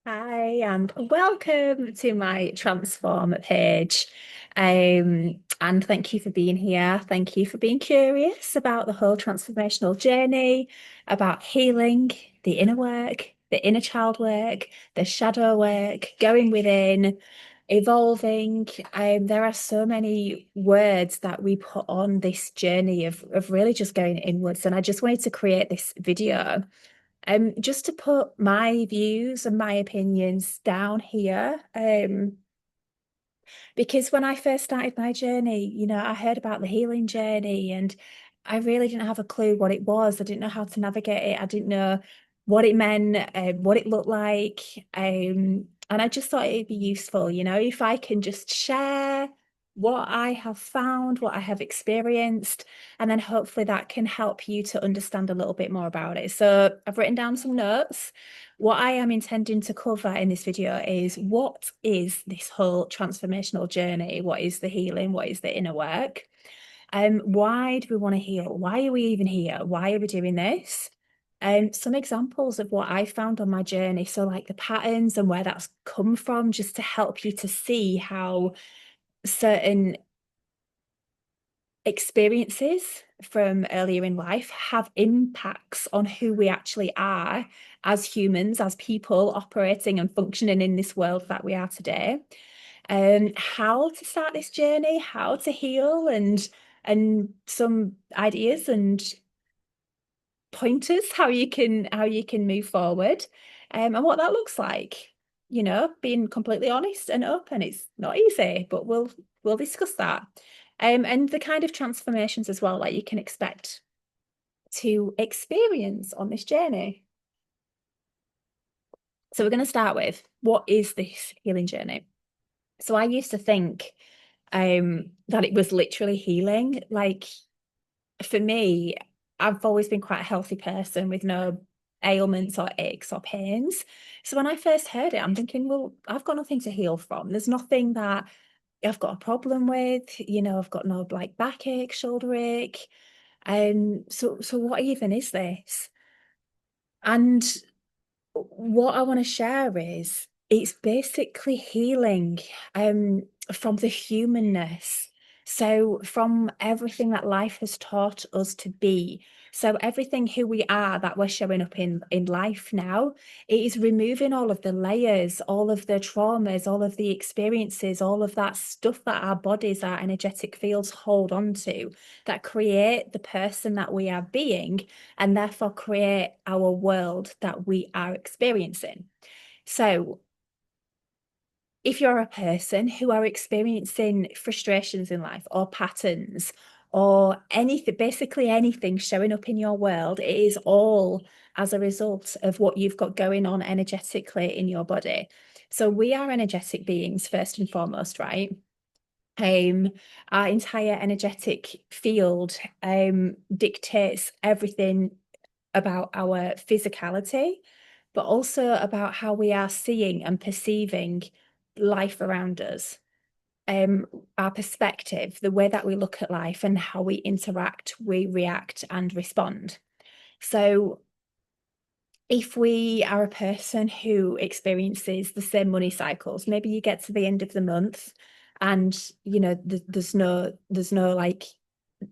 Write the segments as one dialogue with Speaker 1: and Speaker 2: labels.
Speaker 1: Hi, and welcome to my Transform page. And thank you for being here. Thank you for being curious about the whole transformational journey, about healing, the inner work, the inner child work, the shadow work, going within, evolving. There are so many words that we put on this journey of really just going inwards. And I just wanted to create this video just to put my views and my opinions down here. Because when I first started my journey, I heard about the healing journey and I really didn't have a clue what it was. I didn't know how to navigate it. I didn't know what it meant, what it looked like. And I just thought it'd be useful, if I can just share what I have found, what I have experienced, and then hopefully that can help you to understand a little bit more about it. So I've written down some notes. What I am intending to cover in this video is what is this whole transformational journey? What is the healing? What is the inner work? Why do we want to heal? Why are we even here? Why are we doing this? Some examples of what I found on my journey. So, like the patterns and where that's come from, just to help you to see how certain experiences from earlier in life have impacts on who we actually are as humans, as people operating and functioning in this world that we are today. How to start this journey, how to heal, and some ideas and pointers how you can move forward, and what that looks like. Being completely honest and open. It's not easy, but we'll discuss that. And the kind of transformations as well, like you can expect to experience on this journey. So we're going to start with what is this healing journey? So I used to think that it was literally healing. Like for me, I've always been quite a healthy person with no ailments or aches or pains. So when I first heard it, I'm thinking, well, I've got nothing to heal from. There's nothing that I've got a problem with. I've got no like backache, shoulder ache. So what even is this? And what I want to share is it's basically healing from the humanness. So from everything that life has taught us to be. So everything who we are that we're showing up in life now, it is removing all of the layers, all of the traumas, all of the experiences, all of that stuff that our bodies, our energetic fields hold on to that create the person that we are being and therefore create our world that we are experiencing. So, if you're a person who are experiencing frustrations in life or patterns or anything, basically anything showing up in your world, it is all as a result of what you've got going on energetically in your body. So, we are energetic beings first and foremost, right? Um, our entire energetic field dictates everything about our physicality, but also about how we are seeing and perceiving life around us. Um, our perspective, the way that we look at life and how we interact, we react and respond. So if we are a person who experiences the same money cycles, maybe you get to the end of the month and there's no like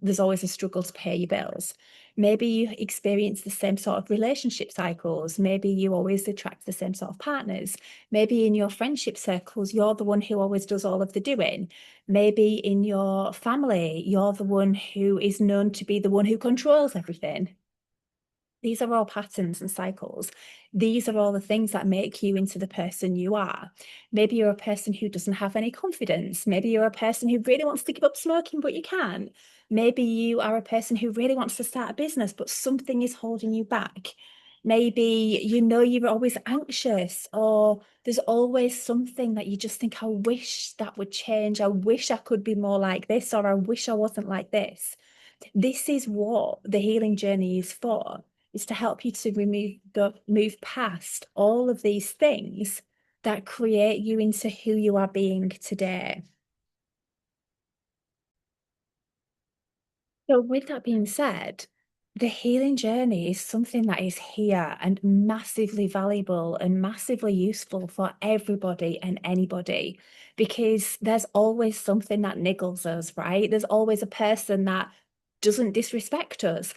Speaker 1: there's always a struggle to pay your bills. Maybe you experience the same sort of relationship cycles. Maybe you always attract the same sort of partners. Maybe in your friendship circles, you're the one who always does all of the doing. Maybe in your family, you're the one who is known to be the one who controls everything. These are all patterns and cycles. These are all the things that make you into the person you are. Maybe you're a person who doesn't have any confidence. Maybe you're a person who really wants to give up smoking, but you can't. Maybe you are a person who really wants to start a business, but something is holding you back. Maybe you're always anxious, or there's always something that you just think, I wish that would change. I wish I could be more like this, or I wish I wasn't like this. This is what the healing journey is for, is to help you to move past all of these things that create you into who you are being today. So with that being said, the healing journey is something that is here and massively valuable and massively useful for everybody and anybody, because there's always something that niggles us, right? There's always a person that doesn't disrespect us.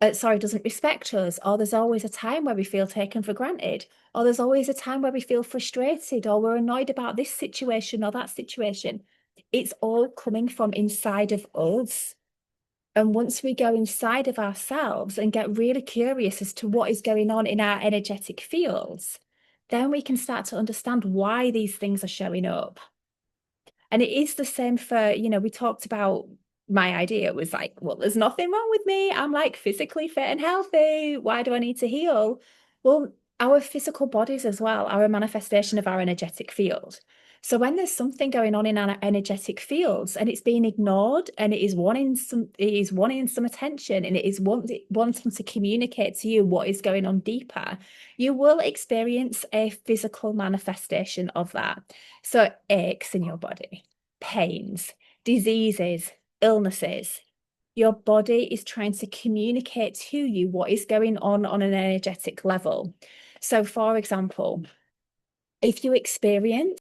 Speaker 1: Doesn't respect us, or there's always a time where we feel taken for granted, or there's always a time where we feel frustrated, or we're annoyed about this situation or that situation. It's all coming from inside of us. And once we go inside of ourselves and get really curious as to what is going on in our energetic fields, then we can start to understand why these things are showing up. And it is the same for, we talked about, my idea was like, well, there's nothing wrong with me. I'm like physically fit and healthy. Why do I need to heal? Well, our physical bodies as well are a manifestation of our energetic field. So when there's something going on in our energetic fields and it's being ignored and it is wanting some attention and it is wanting to communicate to you what is going on deeper, you will experience a physical manifestation of that. So aches in your body, pains, diseases, illnesses. Your body is trying to communicate to you what is going on an energetic level. So, for example, if you experience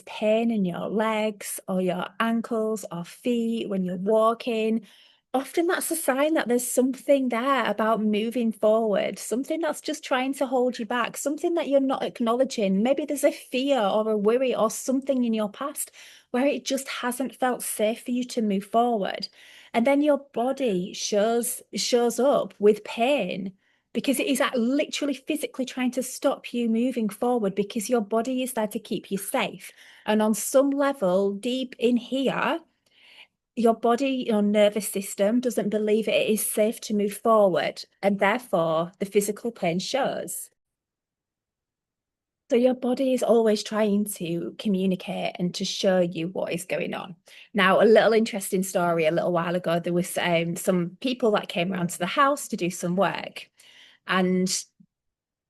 Speaker 1: pain in your legs or your ankles or feet when you're walking, often that's a sign that there's something there about moving forward, something that's just trying to hold you back, something that you're not acknowledging. Maybe there's a fear or a worry or something in your past where it just hasn't felt safe for you to move forward. And then your body shows up with pain because it is literally physically trying to stop you moving forward, because your body is there to keep you safe. And on some level, deep in here, your body, your nervous system doesn't believe it is safe to move forward, and therefore the physical pain shows. So your body is always trying to communicate and to show you what is going on. Now, a little interesting story. A little while ago, there was some people that came around to the house to do some work, and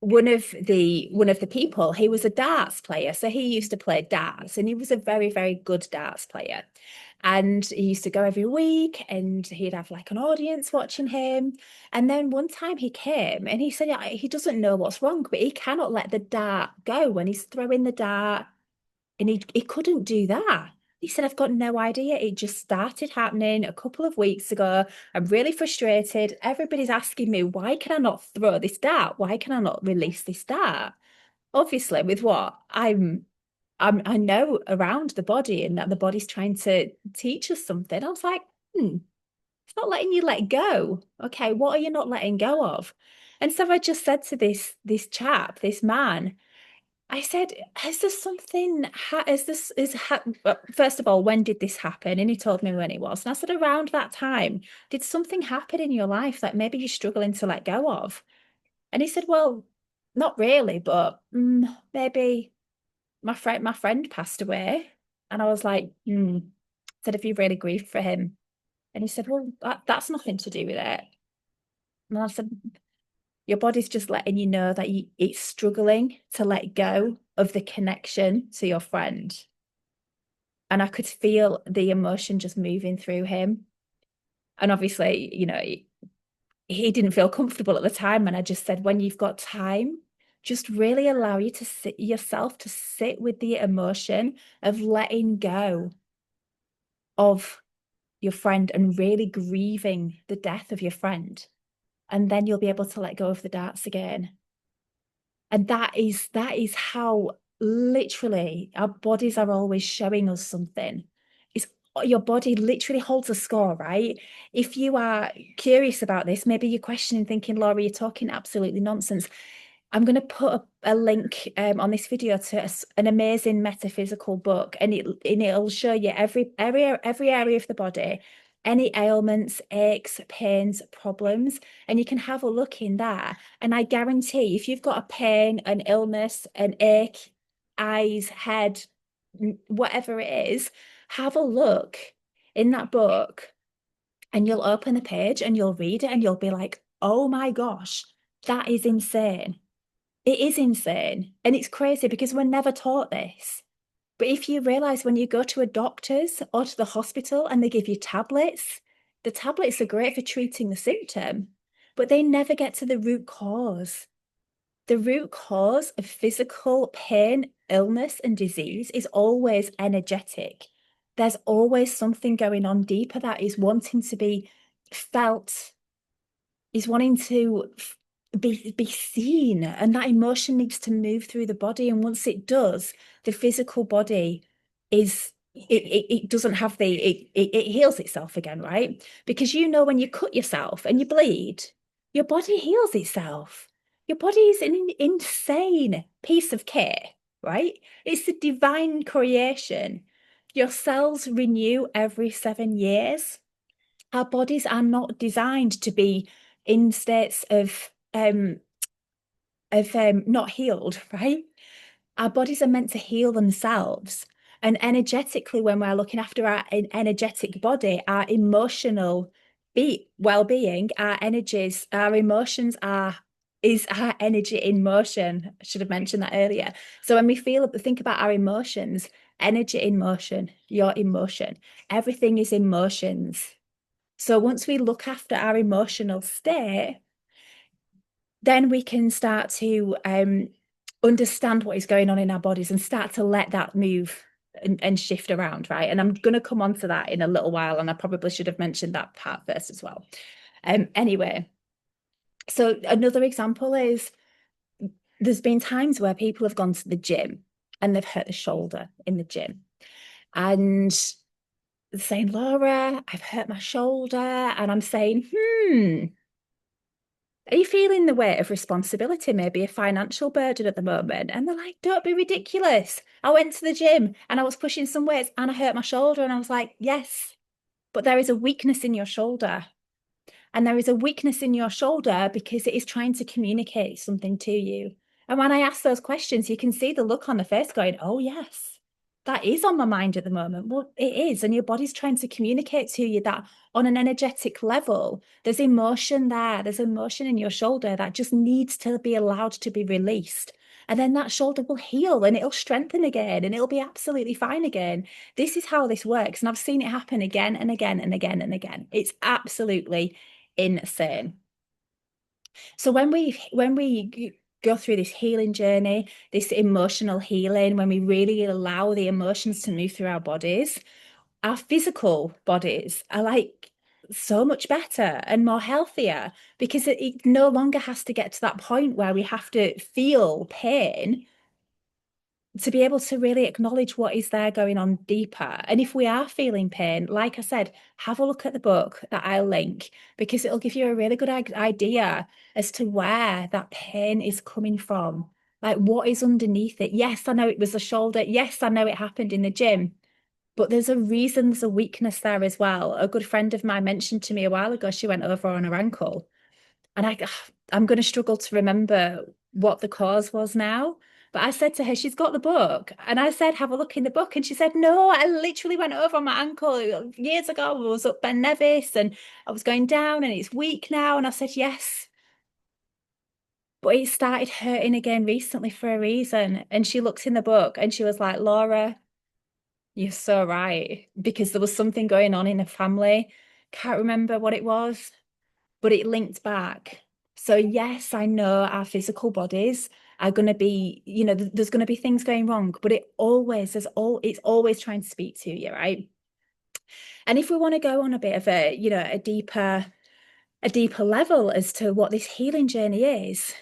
Speaker 1: one of the people, he was a darts player, so he used to play darts, and he was a very, very good darts player. And he used to go every week, and he'd have like an audience watching him. And then one time he came and he said, yeah, he doesn't know what's wrong, but he cannot let the dart go when he's throwing the dart, and he couldn't do that. He said, I've got no idea. It just started happening a couple of weeks ago. I'm really frustrated. Everybody's asking me, why can I not throw this dart? Why can I not release this dart? Obviously, with what I know around the body, and that the body's trying to teach us something. I was like, it's not letting you let go. Okay, what are you not letting go of? And so I just said to this man, I said, has there something, first of all, when did this happen? And he told me when it was. And I said, around that time, did something happen in your life that maybe you're struggling to let go of? And he said, well, not really, but maybe my friend passed away. And I was like, said, have you really grieved for him? And he said, well, that's nothing to do with it. And I said, your body's just letting you know that it's struggling to let go of the connection to your friend. And I could feel the emotion just moving through him. And obviously, he didn't feel comfortable at the time. And I just said, when you've got time, just really allow yourself to sit with the emotion of letting go of your friend and really grieving the death of your friend. And then you'll be able to let go of the darts again. And that is how literally our bodies are always showing us something. It's your body literally holds a score, right? If you are curious about this, maybe you're questioning, thinking, Laura, you're talking absolutely nonsense. I'm going to put a link on this video to an amazing metaphysical book, and it'll show you every area of the body, any ailments, aches, pains, problems, and you can have a look in there. And I guarantee, if you've got a pain, an illness, an ache, eyes, head, whatever it is, have a look in that book, and you'll open the page and you'll read it and you'll be like, oh my gosh, that is insane. It is insane. And it's crazy because we're never taught this. But if you realize, when you go to a doctor's or to the hospital and they give you tablets, The tablets are great for treating the symptom, but they never get to the root cause. The root cause of physical pain, illness, and disease is always energetic. There's always something going on deeper that is wanting to be felt, is wanting to be seen, and that emotion needs to move through the body. And once it does, the physical body is it doesn't have it heals itself again, right? Because when you cut yourself and you bleed, your body heals itself. Your body is an insane piece of kit, right? It's a divine creation. Your cells renew every 7 years. Our bodies are not designed to be in states of not healed, right? Our bodies are meant to heal themselves. And energetically, when we're looking after our energetic body, our emotional well-being, our energies, our emotions is our energy in motion. I should have mentioned that earlier. So when we think about our emotions, energy in motion, your emotion, everything is emotions. So once we look after our emotional state, then we can start to understand what is going on in our bodies and start to let that move and shift around, right? And I'm going to come on to that in a little while, and I probably should have mentioned that part first as well. Anyway, so another example is there's been times where people have gone to the gym and they've hurt the shoulder in the gym, and saying, Laura, I've hurt my shoulder, and I'm saying, are you feeling the weight of responsibility, maybe a financial burden at the moment? And they're like, don't be ridiculous. I went to the gym and I was pushing some weights and I hurt my shoulder. And I was like, yes, but there is a weakness in your shoulder. And there is a weakness in your shoulder because it is trying to communicate something to you. And when I ask those questions, you can see the look on the face going, oh, yes, that is on my mind at the moment. Well, it is. And your body's trying to communicate to you that on an energetic level, there's emotion there. There's emotion in your shoulder that just needs to be allowed to be released. And then that shoulder will heal and it'll strengthen again and it'll be absolutely fine again. This is how this works. And I've seen it happen again and again and again and again. It's absolutely insane. So when we go through this healing journey, this emotional healing, when we really allow the emotions to move through our bodies, our physical bodies are like so much better and more healthier because it no longer has to get to that point where we have to feel pain to be able to really acknowledge what is there going on deeper. And if we are feeling pain, like I said, have a look at the book that I'll link because it'll give you a really good idea as to where that pain is coming from. Like what is underneath it? Yes, I know it was the shoulder. Yes, I know it happened in the gym, but there's a reason, there's a weakness there as well. A good friend of mine mentioned to me a while ago, she went over on her ankle. And I'm going to struggle to remember what the cause was now. But I said to her, she's got the book. And I said, have a look in the book. And she said, no, I literally went over on my ankle years ago. I was up Ben Nevis and I was going down and it's weak now. And I said, yes. But it started hurting again recently for a reason. And she looked in the book and she was like, Laura, you're so right. Because there was something going on in the family. Can't remember what it was, but it linked back. So yes, I know our physical bodies are going to be, there's going to be things going wrong, but it's always trying to speak to you, right? And if we want to go on a bit of a deeper level as to what this healing journey is,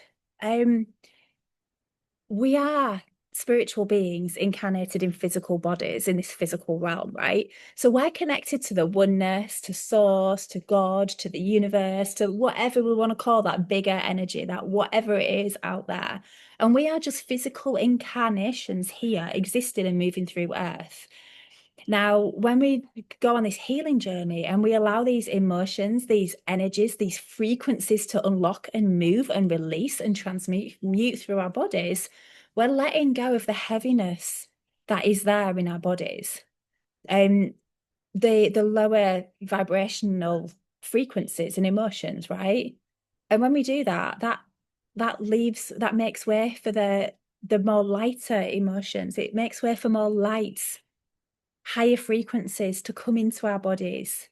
Speaker 1: we are spiritual beings incarnated in physical bodies in this physical realm, right? So we're connected to the oneness, to source, to God, to the universe, to whatever we want to call that bigger energy, that whatever it is out there. And we are just physical incarnations here existing and moving through Earth. Now, when we go on this healing journey and we allow these emotions, these energies, these frequencies to unlock and move and release and transmute through our bodies, we're letting go of the heaviness that is there in our bodies. The lower vibrational frequencies and emotions, right? And when we do that, that makes way for the more lighter emotions. It makes way for more light, higher frequencies to come into our bodies.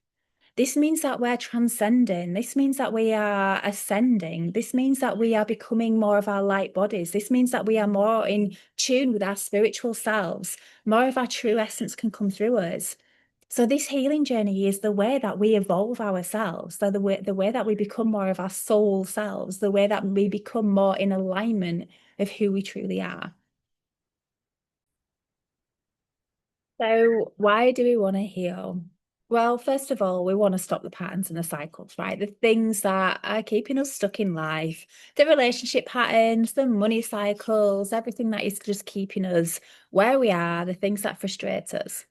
Speaker 1: This means that we're transcending. This means that we are ascending. This means that we are becoming more of our light bodies. This means that we are more in tune with our spiritual selves. More of our true essence can come through us. So this healing journey is the way that we evolve ourselves, so the way that we become more of our soul selves, the way that we become more in alignment of who we truly are. So why do we want to heal? Well, first of all, we want to stop the patterns and the cycles, right? The things that are keeping us stuck in life, the relationship patterns, the money cycles, everything that is just keeping us where we are, the things that frustrate us.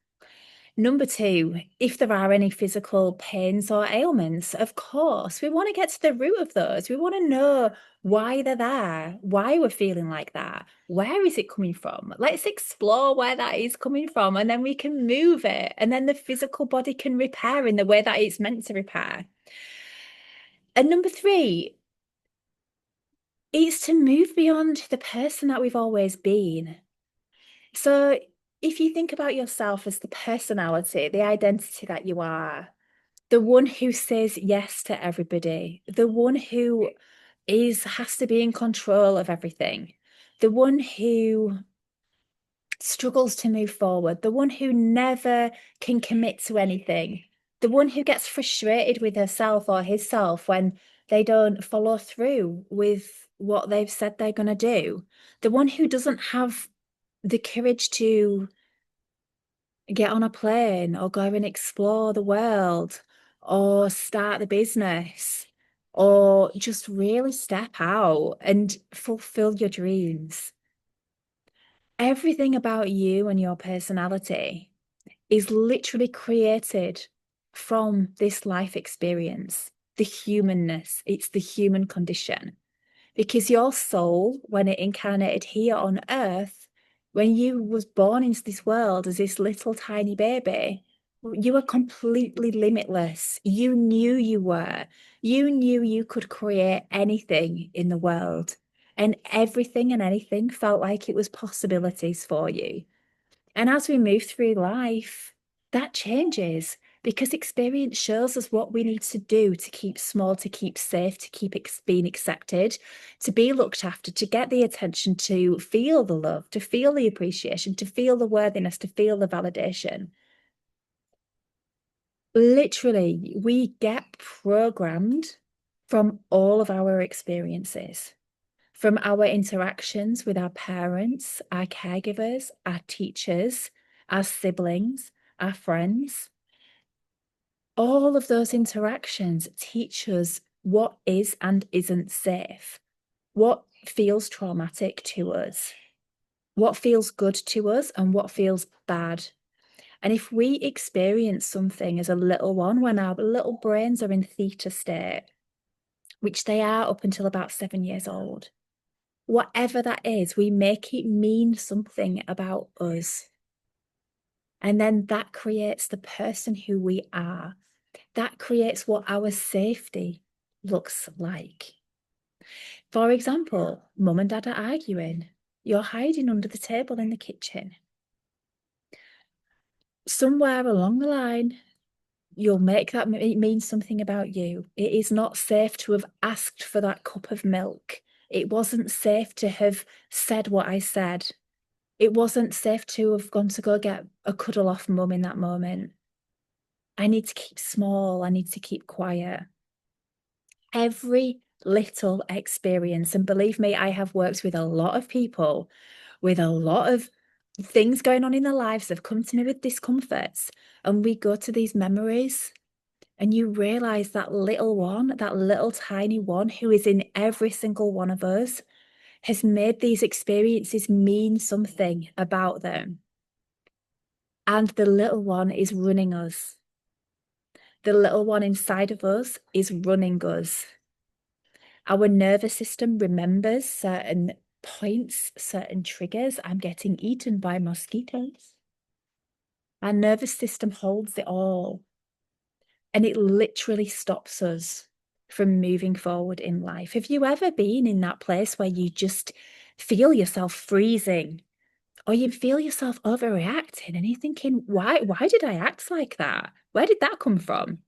Speaker 1: Number two, if there are any physical pains or ailments, of course, we want to get to the root of those. We want to know why they're there, why we're feeling like that. Where is it coming from? Let's explore where that is coming from, and then we can move it. And then the physical body can repair in the way that it's meant to repair. And number three, is to move beyond the person that we've always been. So if you think about yourself as the personality, the identity that you are, the one who says yes to everybody, the one who has to be in control of everything, the one who struggles to move forward, the one who never can commit to anything, the one who gets frustrated with herself or himself when they don't follow through with what they've said they're going to do, the one who doesn't have the courage to get on a plane or go and explore the world or start the business or just really step out and fulfill your dreams. Everything about you and your personality is literally created from this life experience, the humanness, it's the human condition. Because your soul, when it incarnated here on earth, when you was born into this world as this little tiny baby, you were completely limitless. You knew you were. You knew you could create anything in the world, and everything and anything felt like it was possibilities for you. And as we move through life, that changes because experience shows us what we need to do to keep small, to keep safe, to keep being accepted, to be looked after, to get the attention, to feel the love, to feel the appreciation, to feel the worthiness, to feel the validation. Literally, we get programmed from all of our experiences, from our interactions with our parents, our caregivers, our teachers, our siblings, our friends. All of those interactions teach us what is and isn't safe, what feels traumatic to us, what feels good to us, and what feels bad. And if we experience something as a little one when our little brains are in theta state, which they are up until about 7 years old, whatever that is, we make it mean something about us. And then that creates the person who we are. That creates what our safety looks like. For example, mum and dad are arguing. You're hiding under the table in the kitchen. Somewhere along the line, you'll make that mean something about you. It is not safe to have asked for that cup of milk. It wasn't safe to have said what I said. It wasn't safe to have gone to go get a cuddle off mum in that moment. I need to keep small. I need to keep quiet. Every little experience, and believe me, I have worked with a lot of people with a lot of things going on in their lives. They've come to me with discomforts, and we go to these memories, and you realize that little one, that little tiny one who is in every single one of us, has made these experiences mean something about them. And the little one is running us. The little one inside of us is running us. Our nervous system remembers certain points, certain triggers. I'm getting eaten by mosquitoes. Our nervous system holds it all. And it literally stops us from moving forward in life. Have you ever been in that place where you just feel yourself freezing, or you feel yourself overreacting and you're thinking, why did I act like that? Where did that come from?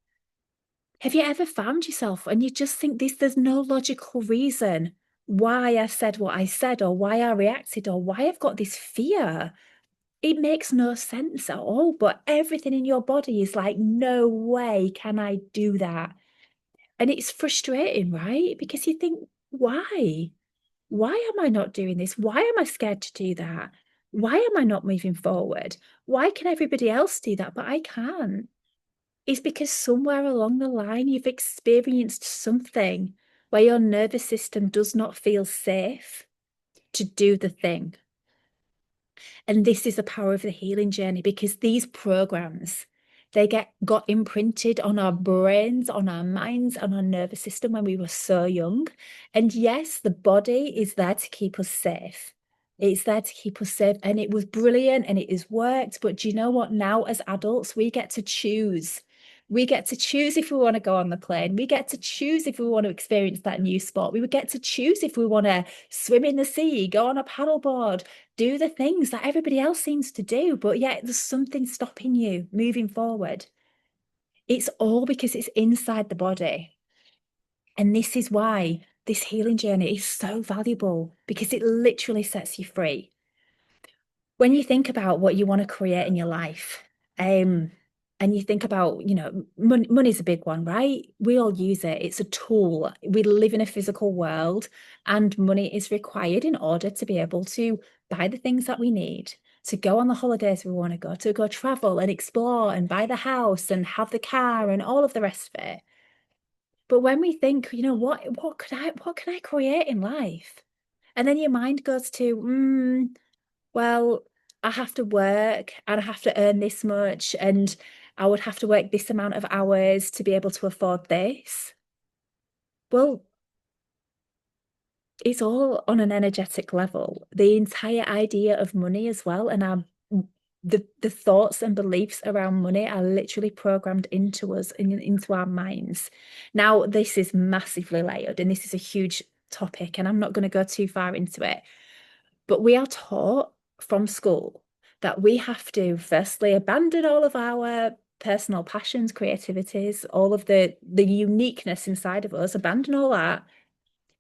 Speaker 1: Have you ever found yourself and you just think there's no logical reason why I said what I said or why I reacted or why I've got this fear? It makes no sense at all, but everything in your body is like, no way can I do that. And it's frustrating, right? Because you think, why? Why am I not doing this? Why am I scared to do that? Why am I not moving forward? Why can everybody else do that, but I can't? It's because somewhere along the line you've experienced something where your nervous system does not feel safe to do the thing. And this is the power of the healing journey because these programs, they got imprinted on our brains, on our minds, on our nervous system when we were so young. And yes, the body is there to keep us safe. It's there to keep us safe. And it was brilliant and it has worked. But do you know what? Now, as adults, we get to choose. We get to choose if we want to go on the plane. We get to choose if we want to experience that new sport. We would get to choose if we want to swim in the sea, go on a paddleboard, do the things that everybody else seems to do, but yet there's something stopping you moving forward. It's all because it's inside the body. And this is why this healing journey is so valuable because it literally sets you free. When you think about what you want to create in your life, and you think about, money's a big one, right? We all use it. It's a tool. We live in a physical world, and money is required in order to be able to buy the things that we need, to go on the holidays we want to go travel and explore and buy the house and have the car and all of the rest of it. But when we think, what can I create in life? And then your mind goes to, well, I have to work and I have to earn this much, and I would have to work this amount of hours to be able to afford this. Well, it's all on an energetic level. The entire idea of money as well, and the thoughts and beliefs around money are literally programmed into us and into our minds. Now, this is massively layered, and this is a huge topic, and I'm not going to go too far into it. But we are taught from school that we have to firstly abandon all of our personal passions, creativities, all of the uniqueness inside of us, abandon all that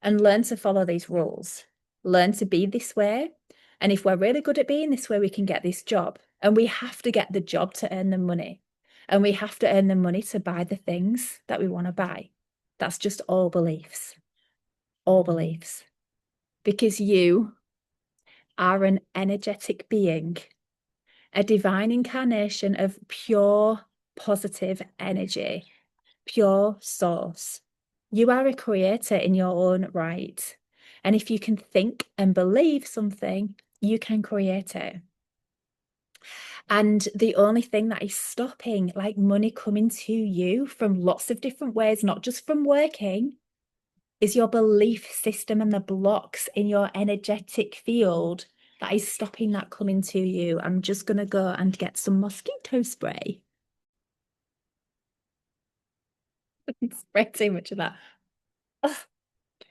Speaker 1: and learn to follow these rules. Learn to be this way. And if we're really good at being this way, we can get this job. And we have to get the job to earn the money. And we have to earn the money to buy the things that we want to buy. That's just all beliefs. All beliefs. Because you are an energetic being, a divine incarnation of pure positive energy, pure source. You are a creator in your own right. And if you can think and believe something, you can create it. And the only thing that is stopping like money coming to you from lots of different ways, not just from working, is your belief system and the blocks in your energetic field that is stopping that coming to you. I'm just going to go and get some mosquito spray. Spray too much of that. Ugh.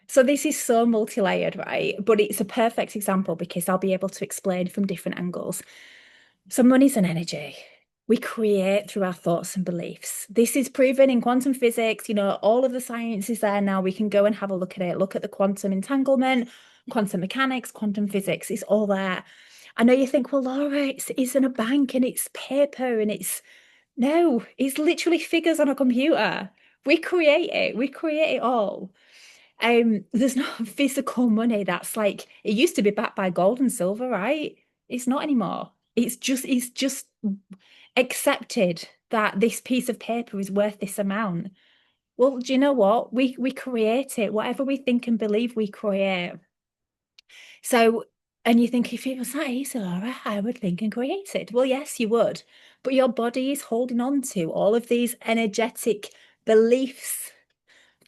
Speaker 1: So this is so multi-layered, right? But it's a perfect example because I'll be able to explain from different angles. So money's an energy. We create through our thoughts and beliefs. This is proven in quantum physics. All of the science is there now. We can go and have a look at it. Look at the quantum entanglement, quantum mechanics, quantum physics. It's all there. I know you think, well, Laura, it's in a bank and it's paper and no, it's literally figures on a computer. We create it. We create it all. There's no physical money that's like it used to be backed by gold and silver, right? It's not anymore. It's just accepted that this piece of paper is worth this amount. Well, do you know what? We create it. Whatever we think and believe, we create. So, and you think if it was that easy, Laura, I would think and create it. Well, yes, you would. But your body is holding on to all of these energetic beliefs,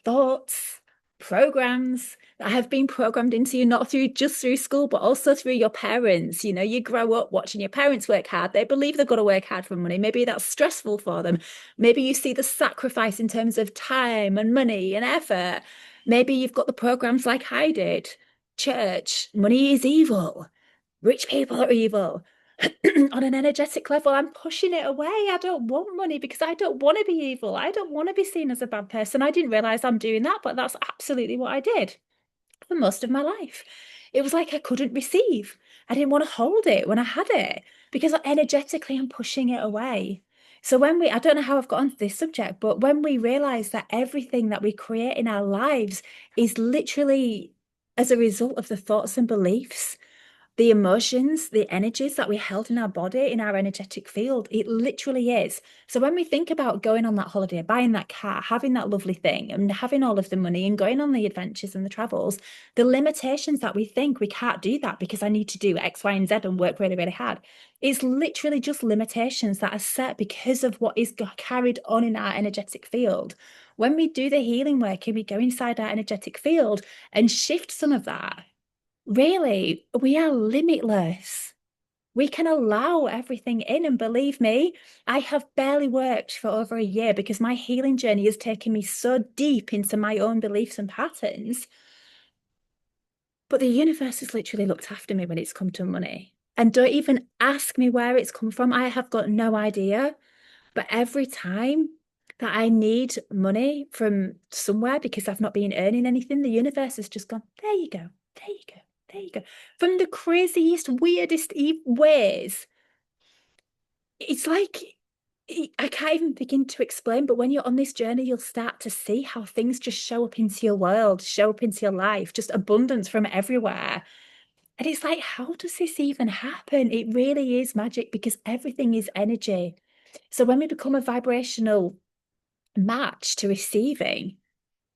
Speaker 1: thoughts, programs that have been programmed into you, not just through school, but also through your parents. You grow up watching your parents work hard. They believe they've got to work hard for money. Maybe that's stressful for them. Maybe you see the sacrifice in terms of time and money and effort. Maybe you've got the programs like I did. Church, money is evil. Rich people are evil. on an energetic level, I'm pushing it away. I don't want money because I don't want to be evil. I don't want to be seen as a bad person. I didn't realize I'm doing that, but that's absolutely what I did for most of my life. It was like I couldn't receive. I didn't want to hold it when I had it because energetically I'm pushing it away. So I don't know how I've got onto this subject, but when we realize that everything that we create in our lives is literally as a result of the thoughts and beliefs, the emotions, the energies that we held in our body, in our energetic field, it literally is. So when we think about going on that holiday, buying that car, having that lovely thing, and having all of the money and going on the adventures and the travels, the limitations that we think we can't do that because I need to do X, Y, and Z and work really, really hard. It's literally just limitations that are set because of what is carried on in our energetic field. When we do the healing work and we go inside our energetic field and shift some of that, really, we are limitless. We can allow everything in. And believe me, I have barely worked for over a year because my healing journey has taken me so deep into my own beliefs and patterns. But the universe has literally looked after me when it's come to money. And don't even ask me where it's come from. I have got no idea. But every time that I need money from somewhere because I've not been earning anything, the universe has just gone, there you go, there you go, there you go. From the craziest, weirdest ways. It's like, I can't even begin to explain, but when you're on this journey, you'll start to see how things just show up into your world, show up into your life, just abundance from everywhere. And it's like, how does this even happen? It really is magic because everything is energy. So when we become a vibrational match to receiving,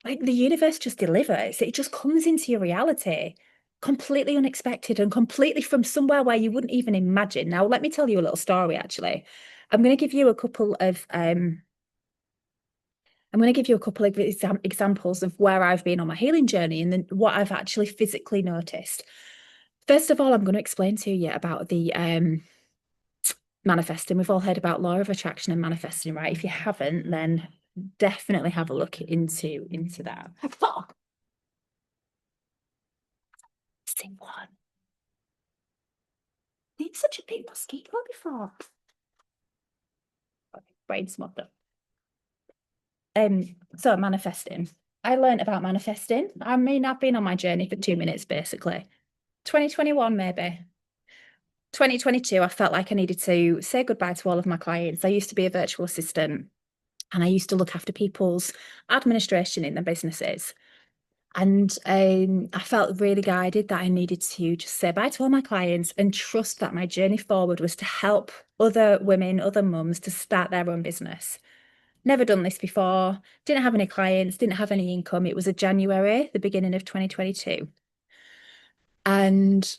Speaker 1: like the universe just delivers. It just comes into your reality, completely unexpected and completely from somewhere where you wouldn't even imagine. Now, let me tell you a little story, actually. I'm going to give you a couple of examples of where I've been on my healing journey and then what I've actually physically noticed. First of all, I'm going to explain to you about the manifesting. We've all heard about law of attraction and manifesting, right? If you haven't, then definitely have a look into that. Same one. It's such a big mosquito before. Brain smothered. So manifesting. I learned about manifesting. I mean, I've been on my journey for 2 minutes, basically. 2021, maybe. 2022, I felt like I needed to say goodbye to all of my clients. I used to be a virtual assistant and I used to look after people's administration in their businesses. And I felt really guided that I needed to just say bye to all my clients and trust that my journey forward was to help other women, other mums to start their own business. Never done this before, didn't have any clients, didn't have any income. It was a January, the beginning of 2022. And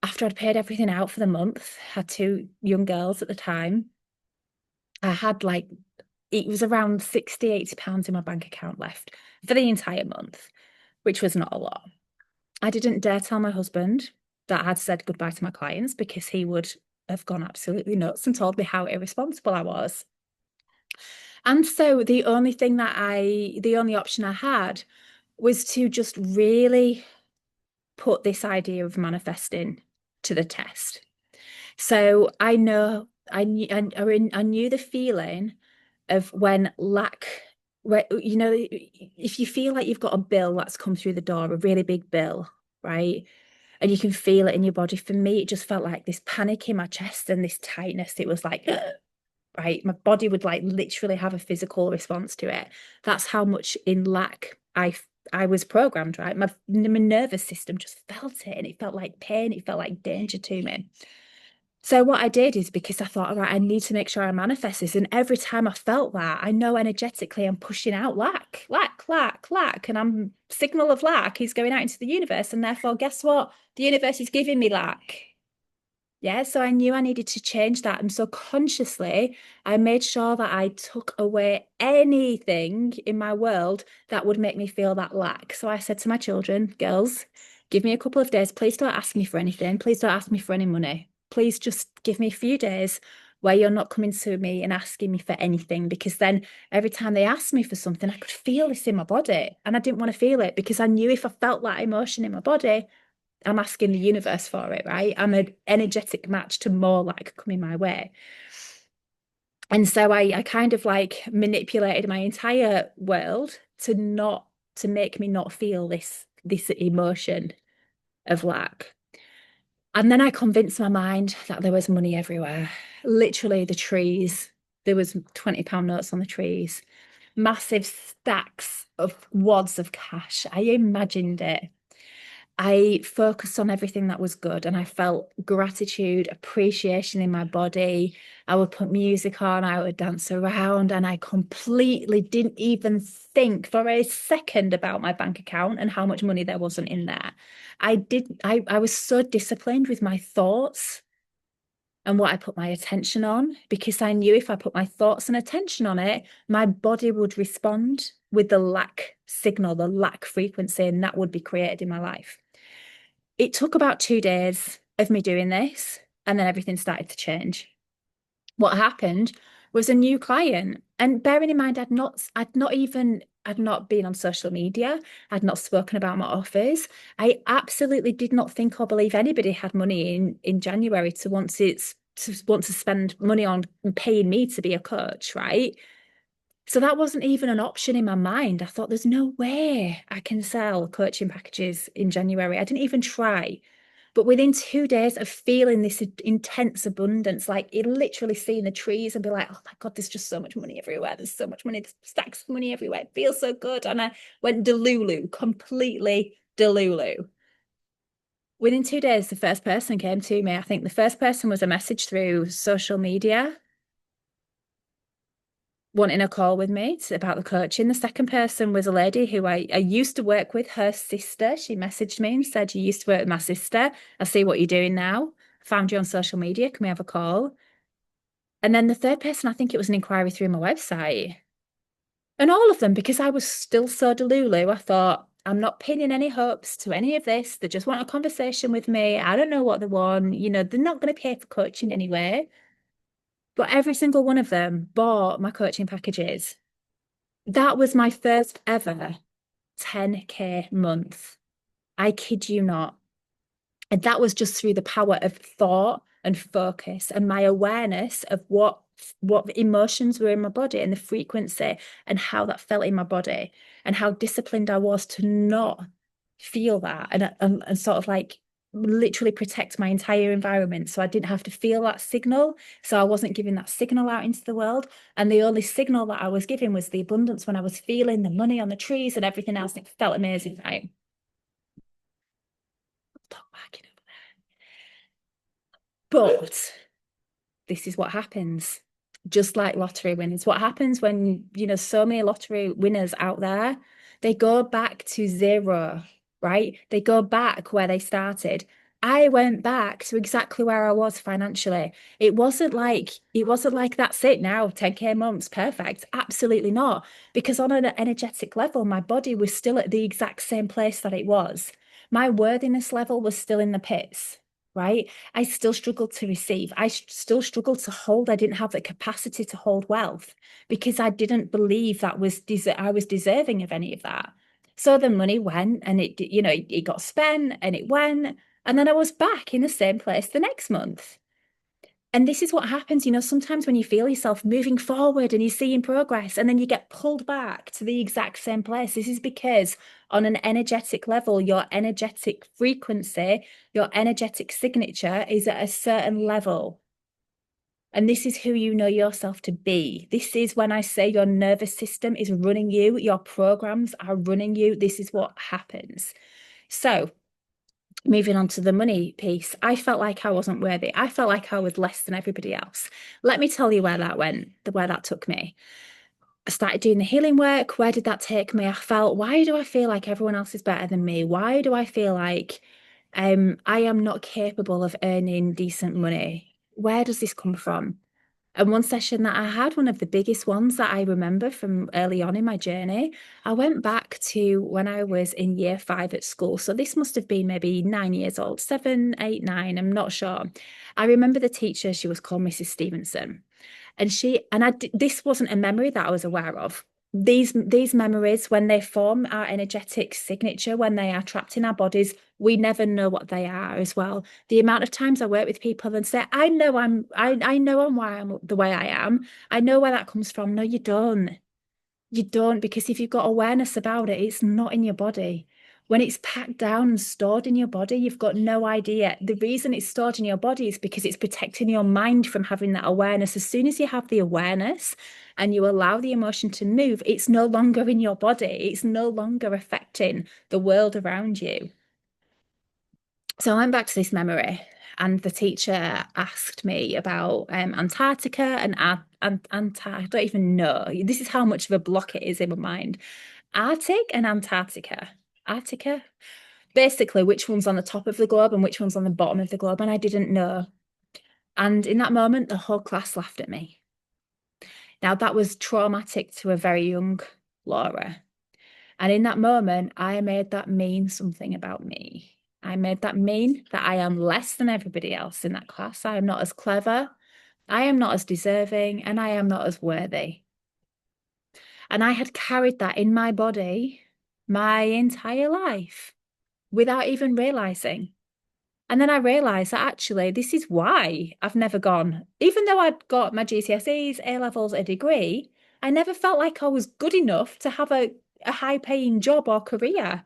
Speaker 1: after I'd paid everything out for the month, had two young girls at the time, I had like, it was around 60, 80 pounds in my bank account left for the entire month, which was not a lot. I didn't dare tell my husband that I had said goodbye to my clients because he would have gone absolutely nuts and told me how irresponsible I was. And so the only option I had was to just really put this idea of manifesting to the test. So I knew the feeling of when lack, where, if you feel like you've got a bill that's come through the door, a really big bill, right? And you can feel it in your body. For me, it just felt like this panic in my chest and this tightness. It was like, right, my body would like literally have a physical response to it. That's how much in lack I was programmed, right? My nervous system just felt it and it felt like pain, it felt like danger to me. So what I did is because I thought, all right, I need to make sure I manifest this. And every time I felt that, I know energetically I'm pushing out lack, lack, lack, lack. And I'm signal of lack is going out into the universe. And therefore, guess what? The universe is giving me lack. Yeah, so I knew I needed to change that. And so consciously, I made sure that I took away anything in my world that would make me feel that lack. So I said to my children, girls, give me a couple of days. Please don't ask me for anything. Please don't ask me for any money. Please just give me a few days where you're not coming to me and asking me for anything. Because then every time they asked me for something, I could feel this in my body. And I didn't want to feel it because I knew if I felt that emotion in my body, I'm asking the universe for it, right? I'm an energetic match to more lack coming my way. And so I kind of like manipulated my entire world to make me not feel this emotion of lack. And then I convinced my mind that there was money everywhere. Literally the trees, there was £20 notes on the trees, massive stacks of wads of cash. I imagined it. I focused on everything that was good and I felt gratitude, appreciation in my body. I would put music on, I would dance around, and I completely didn't even think for a second about my bank account and how much money there wasn't in there. I was so disciplined with my thoughts and what I put my attention on because I knew if I put my thoughts and attention on it, my body would respond with the lack signal, the lack frequency, and that would be created in my life. It took about 2 days of me doing this, and then everything started to change. What happened was a new client. And bearing in mind, I'd not been on social media. I'd not spoken about my offers. I absolutely did not think or believe anybody had money in January to want to spend money on paying me to be a coach, right? So that wasn't even an option in my mind. I thought there's no way I can sell coaching packages in January. I didn't even try. But within 2 days of feeling this intense abundance, like it literally seeing the trees and be like, oh my God, there's just so much money everywhere. There's so much money, there's stacks of money everywhere. It feels so good. And I went delulu, completely delulu. Within 2 days, the first person came to me. I think the first person was a message through social media wanting a call with me about the coaching. The second person was a lady who I used to work with, her sister. She messaged me and said, you used to work with my sister. I see what you're doing now. Found you on social media. Can we have a call? And then the third person, I think it was an inquiry through my website. And all of them, because I was still so delulu, I thought, I'm not pinning any hopes to any of this. They just want a conversation with me. I don't know what they want. They're not going to pay for coaching anyway. But every single one of them bought my coaching packages. That was my first ever 10K month. I kid you not. And that was just through the power of thought and focus and my awareness of what emotions were in my body and the frequency and how that felt in my body and how disciplined I was to not feel that and sort of like literally protect my entire environment so I didn't have to feel that signal. So I wasn't giving that signal out into the world. And the only signal that I was giving was the abundance when I was feeling the money on the trees and everything else. It felt amazing, right? Stop backing up. But this is what happens. Just like lottery winners, what happens when, so many lottery winners out there, they go back to zero, right? They go back where they started. I went back to exactly where I was financially. It wasn't like that's it now, 10K months, perfect. Absolutely not. Because on an energetic level, my body was still at the exact same place that it was. My worthiness level was still in the pits, right? I still struggled to receive. I still struggled to hold. I didn't have the capacity to hold wealth because I didn't believe that I was deserving of any of that. So the money went and it got spent and it went. And then I was back in the same place the next month. And this is what happens, sometimes when you feel yourself moving forward and you're seeing progress, and then you get pulled back to the exact same place. This is because on an energetic level, your energetic frequency, your energetic signature is at a certain level. And this is who you know yourself to be. This is when I say your nervous system is running you, your programs are running you. This is what happens. So, moving on to the money piece, I felt like I wasn't worthy. I felt like I was less than everybody else. Let me tell you where that went, where that took me. I started doing the healing work. Where did that take me? I felt, why do I feel like everyone else is better than me? Why do I feel like I am not capable of earning decent money? Where does this come from? And one session that I had, one of the biggest ones that I remember from early on in my journey, I went back to when I was in year 5 at school. So this must have been maybe 9 years old, 7, 8, 9, I'm not sure. I remember the teacher, she was called Mrs. Stevenson. And this wasn't a memory that I was aware of. these memories, when they form our energetic signature, when they are trapped in our bodies, we never know what they are as well. The amount of times I work with people and say, I know I'm why I'm the way I am. I know where that comes from. No, you don't. You don't, because if you've got awareness about it, it's not in your body. When it's packed down and stored in your body, you've got no idea. The reason it's stored in your body is because it's protecting your mind from having that awareness. As soon as you have the awareness and you allow the emotion to move, it's no longer in your body. It's no longer affecting the world around you. So I went back to this memory, and the teacher asked me about Antarctica and I don't even know. This is how much of a block it is in my mind. Arctic and Antarctica. Arctica. Basically, which one's on the top of the globe and which one's on the bottom of the globe, and I didn't know. And in that moment, the whole class laughed at me. Now, that was traumatic to a very young Laura. And in that moment, I made that mean something about me. I made that mean that I am less than everybody else in that class. I am not as clever. I am not as deserving, and I am not as worthy. And I had carried that in my body my entire life without even realizing. And then I realized that actually this is why I've never gone, even though I'd got my GCSEs, A levels, a degree, I never felt like I was good enough to have a high paying job or career.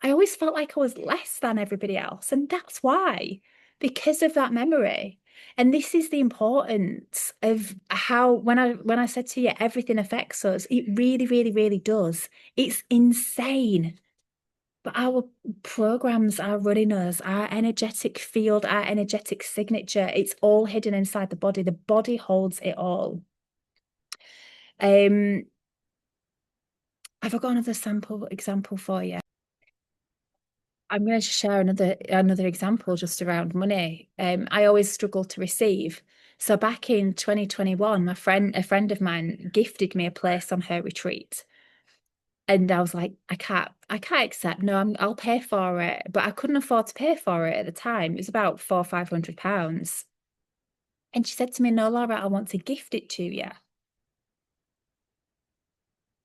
Speaker 1: I always felt like I was less than everybody else. And that's why, because of that memory. And this is the importance of how when I said to you, everything affects us, it really, really, really does. It's insane. But our programs are running us, our energetic field, our energetic signature, it's all hidden inside the body. The body holds it all. Have I got another example for you? I'm going to share another example just around money. I always struggle to receive. So back in 2021, a friend of mine gifted me a place on her retreat. And I was like, I can't accept. No, I'll pay for it. But I couldn't afford to pay for it at the time. It was about £400-500. And she said to me, no, Laura, I want to gift it to you.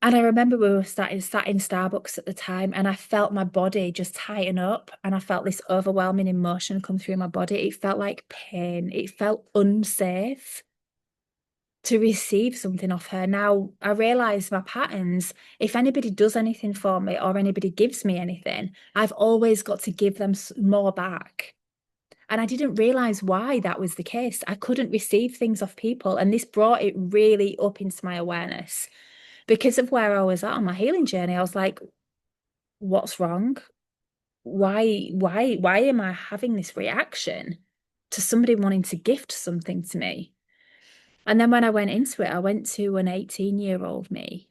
Speaker 1: And I remember we were sat in Starbucks at the time, and I felt my body just tighten up, and I felt this overwhelming emotion come through my body. It felt like pain. It felt unsafe to receive something off her. Now, I realize my patterns. If anybody does anything for me or anybody gives me anything, I've always got to give them more back. And I didn't realize why that was the case. I couldn't receive things off people, and this brought it really up into my awareness. Because of where I was at on my healing journey, I was like, what's wrong? Why am I having this reaction to somebody wanting to gift something to me? And then when I went into it, I went to an 18-year-old me,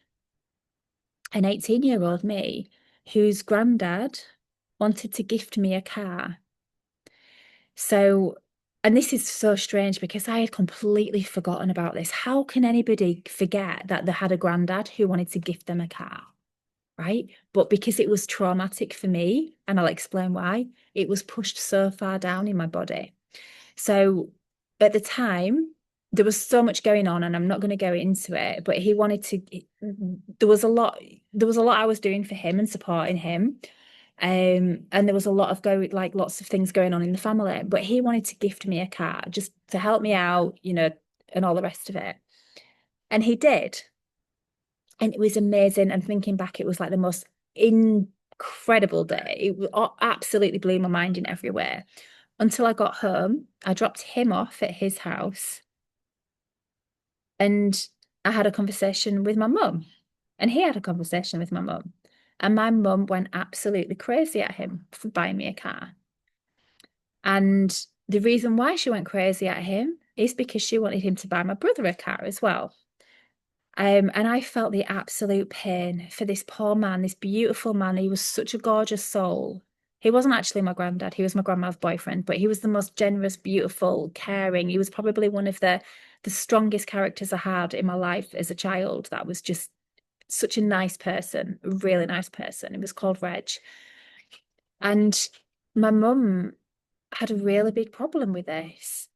Speaker 1: whose granddad wanted to gift me a car. So, and this is so strange because I had completely forgotten about this. How can anybody forget that they had a granddad who wanted to gift them a car? Right? But because it was traumatic for me, and I'll explain why, it was pushed so far down in my body. So at the time, there was so much going on, and I'm not going to go into it, but he wanted to, there was a lot I was doing for him and supporting him. And there was a lot of lots of things going on in the family, but he wanted to gift me a car just to help me out, and all the rest of it. And he did. And it was amazing. And thinking back, it was like the most incredible day. It absolutely blew my mind in every way. Until I got home, I dropped him off at his house, and I had a conversation with my mum, and he had a conversation with my mum. And my mum went absolutely crazy at him for buying me a car. And the reason why she went crazy at him is because she wanted him to buy my brother a car as well. And I felt the absolute pain for this poor man, this beautiful man. He was such a gorgeous soul. He wasn't actually my granddad. He was my grandma's boyfriend, but he was the most generous, beautiful, caring. He was probably one of the strongest characters I had in my life as a child. That was just such a nice person, a really nice person. It was called Reg. And my mum had a really big problem with this.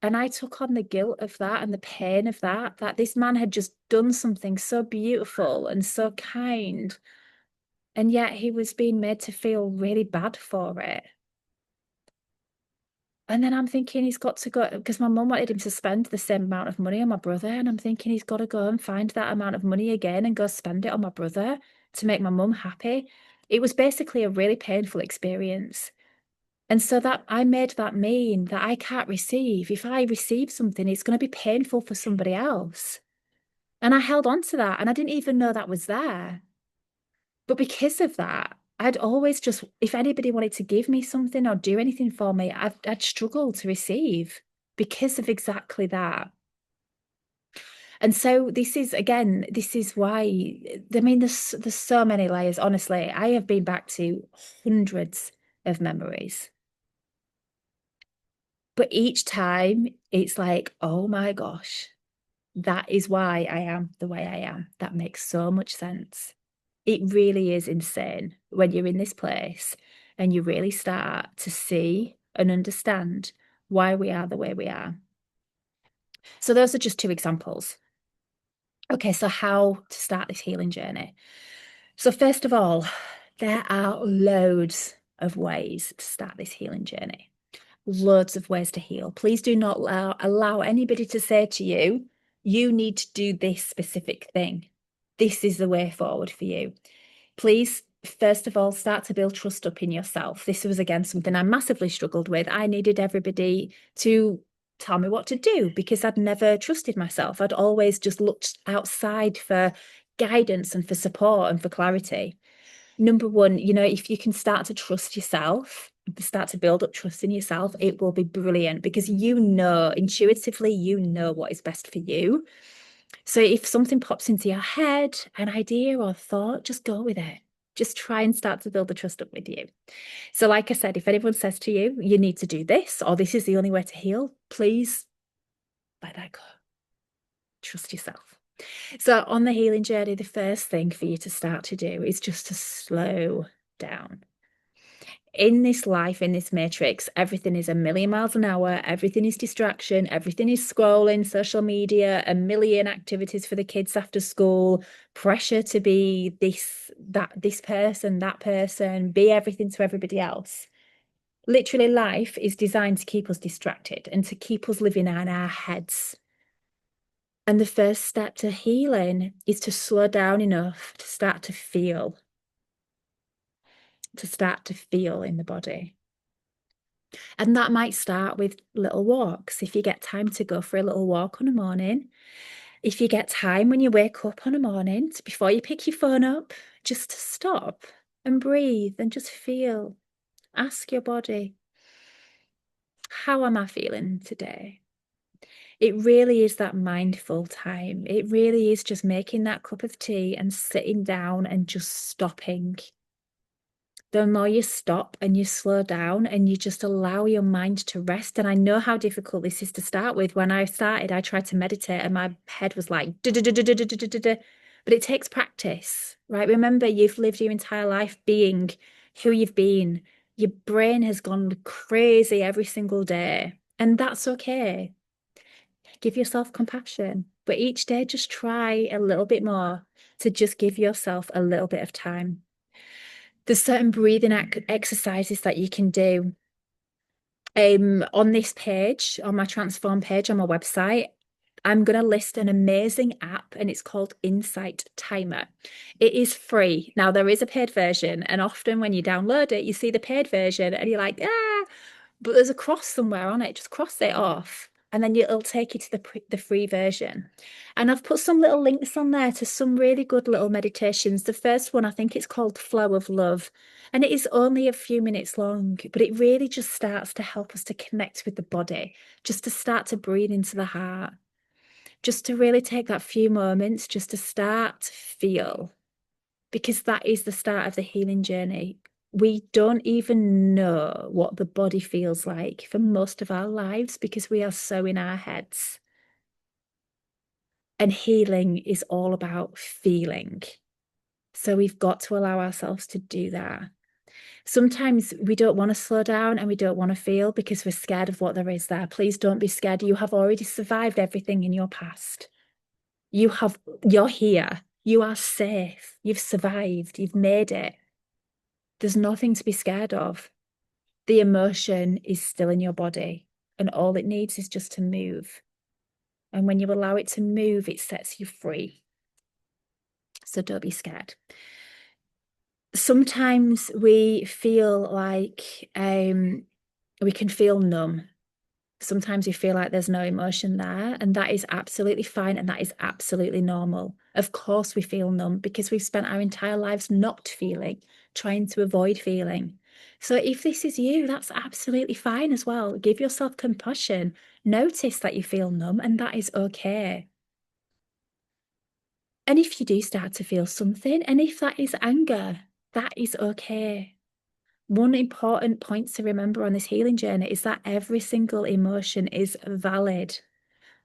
Speaker 1: And I took on the guilt of that and the pain of that this man had just done something so beautiful and so kind. And yet he was being made to feel really bad for it. And then I'm thinking he's got to go, because my mum wanted him to spend the same amount of money on my brother. And I'm thinking he's got to go and find that amount of money again and go spend it on my brother to make my mum happy. It was basically a really painful experience. And so that I made that mean that I can't receive. If I receive something, it's going to be painful for somebody else. And I held on to that and I didn't even know that was there. But because of that, I'd always just, if anybody wanted to give me something or do anything for me, I'd struggle to receive because of exactly that. And so this is, again, this is why, I mean, there's so many layers. Honestly, I have been back to hundreds of memories. But each time it's like, oh my gosh, that is why I am the way I am. That makes so much sense. It really is insane when you're in this place and you really start to see and understand why we are the way we are. So those are just two examples. Okay, so how to start this healing journey? So first of all, there are loads of ways to start this healing journey. Loads of ways to heal. Please do not allow anybody to say to you, you need to do this specific thing. This is the way forward for you. Please, first of all, start to build trust up in yourself. This was, again, something I massively struggled with. I needed everybody to tell me what to do because I'd never trusted myself. I'd always just looked outside for guidance and for support and for clarity. Number one, if you can start to trust yourself, start to build up trust in yourself, it will be brilliant because intuitively, what is best for you. So if something pops into your head, an idea or thought, just go with it. Just try and start to build the trust up with you. So, like I said, if anyone says to you, you need to do this, or this is the only way to heal, please let that go. Trust yourself. So, on the healing journey, the first thing for you to start to do is just to slow down. In this life, in this matrix, everything is a million miles an hour. Everything is distraction. Everything is scrolling, social media, a million activities for the kids after school, pressure to be this person, that person, be everything to everybody else. Literally, life is designed to keep us distracted and to keep us living in our heads. And the first step to healing is to slow down enough to start to feel in the body. And that might start with little walks. If you get time to go for a little walk on a morning, if you get time when you wake up on a morning, before you pick your phone up, just to stop and breathe and just feel. Ask your body, how am I feeling today? It really is that mindful time. It really is just making that cup of tea and sitting down and just stopping. The more you stop and you slow down and you just allow your mind to rest. And I know how difficult this is to start with. When I started, I tried to meditate and my head was like, but it takes practice, right? Remember, you've lived your entire life being who you've been. Your brain has gone crazy every single day, and that's okay. Give yourself compassion, but each day just try a little bit more to just give yourself a little bit of time. There's certain breathing exercises that you can do. On this page, on my Transform page on my website, I'm going to list an amazing app and it's called Insight Timer. It is free. Now, there is a paid version, and often when you download it, you see the paid version and you're like, but there's a cross somewhere on it. Just cross it off. And then it'll take you to the free version. And I've put some little links on there to some really good little meditations. The first one, I think it's called Flow of Love. And it is only a few minutes long, but it really just starts to help us to connect with the body, just to start to breathe into the heart, just to really take that few moments, just to start to feel, because that is the start of the healing journey. We don't even know what the body feels like for most of our lives because we are so in our heads. And healing is all about feeling. So we've got to allow ourselves to do that. Sometimes we don't want to slow down and we don't want to feel because we're scared of what there is there. Please don't be scared. You have already survived everything in your past. You're here. You are safe. You've survived. You've made it. There's nothing to be scared of. The emotion is still in your body, and all it needs is just to move. And when you allow it to move, it sets you free. So don't be scared. Sometimes we feel like we can feel numb. Sometimes we feel like there's no emotion there, and that is absolutely fine, and that is absolutely normal. Of course, we feel numb because we've spent our entire lives not feeling, trying to avoid feeling. So if this is you, that's absolutely fine as well. Give yourself compassion. Notice that you feel numb, and that is okay. And if you do start to feel something, and if that is anger, that is okay. One important point to remember on this healing journey is that every single emotion is valid.